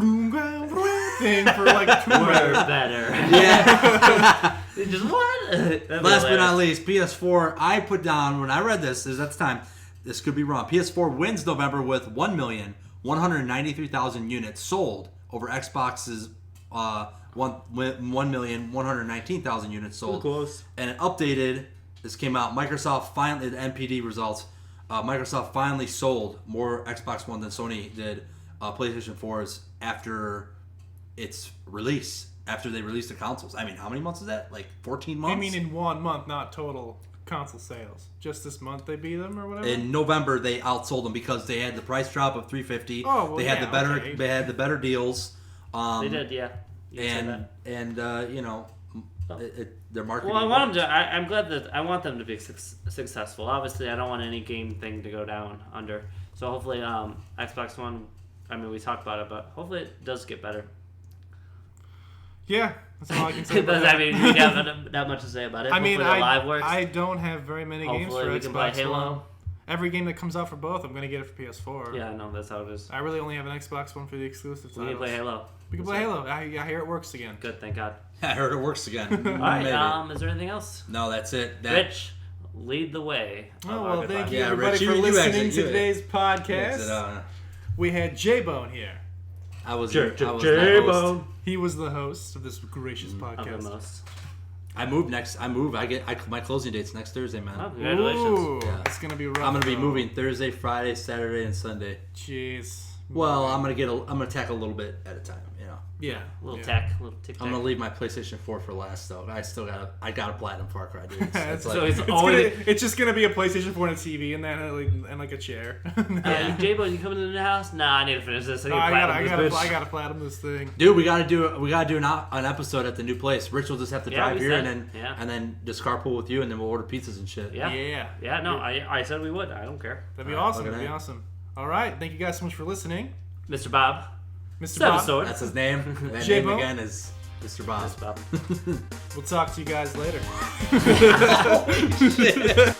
thing for like 2 We're hours. better. Yeah. Just what? That'd be Last but not hilarious. least, PS4. I put down when I read this is at the time. This could be wrong. PS4 wins November with 1,193,000 units sold over Xbox's 1,119,000 units sold. Close. And it updated. This came out. Microsoft finally, the NPD results. Microsoft finally sold more Xbox One than Sony did PlayStation 4s after its release. After they released the consoles. I mean, how many months is that? Like 14 months? I mean, in 1 month, not total console sales. Just this month they beat them or whatever. In November, they outsold them because they had the price drop of $350. Oh, well, they had yeah, the better. okay. They had the better deals. They did, yeah. You can say that. Their marketing. Well, I want them to. I'm glad that I want them to be successful. Obviously, I don't want any game thing to go down under. So hopefully, Xbox One. I mean, we talked about it, but hopefully it does get better. Yeah, that's all I can say about Does that. I mean, we have that much to say about it. I mean, Hopefully the live works. I don't have very many games Hopefully for we Xbox can play Halo. One. Every game that comes out for both, I'm going to get it for PS4. Yeah, no, that's how it is. I really only have an Xbox One for the exclusive We can titles. play Halo. We can play Halo. I hear it works again. Good, thank God. I heard it works again. All right, Maybe. is there anything else? No, that's it. Rich, lead the way. of Oh, our well, good thank podcast. you Yeah, everybody Rich, for you listening exit, to you today's Exit podcast. out. We had J-Bone here. I was the host. J-Bone. He was the host of this gracious Of the podcast. most. I move next. I move. My closing date's next Thursday, man. Oh, congratulations. Ooh, Yeah. it's going to be rough. I'm gonna be though. moving Thursday, Friday, Saturday, and Sunday. Jeez. Well, I'm gonna tackle a little bit at a time. You know. Yeah. Little yeah. tech, little tic tac. I'm gonna leave my PlayStation 4 for last though. I got a platinum Far Cry, dude. It's So like, It's just gonna be a PlayStation 4 and a TV and then and like a chair. J-Bo, you coming into the house? Nah, I need to finish this. I need to I platinum this bitch. gotta platinum this thing. dude, we gotta do an episode at the new place. Rich will just have to drive we here said, and then just carpool with you, and then we'll order pizzas and shit. Yeah. No, I said we would. I don't care. That'd be All right, awesome. look at That'd be that. awesome. All right. Thank you guys so much for listening. Mr. Bob. Mr. Seven Bob, Sword. That's his name. That J-Bo? name again is Mr. Bob. Mr. Bob. we'll talk to you guys later. Shit.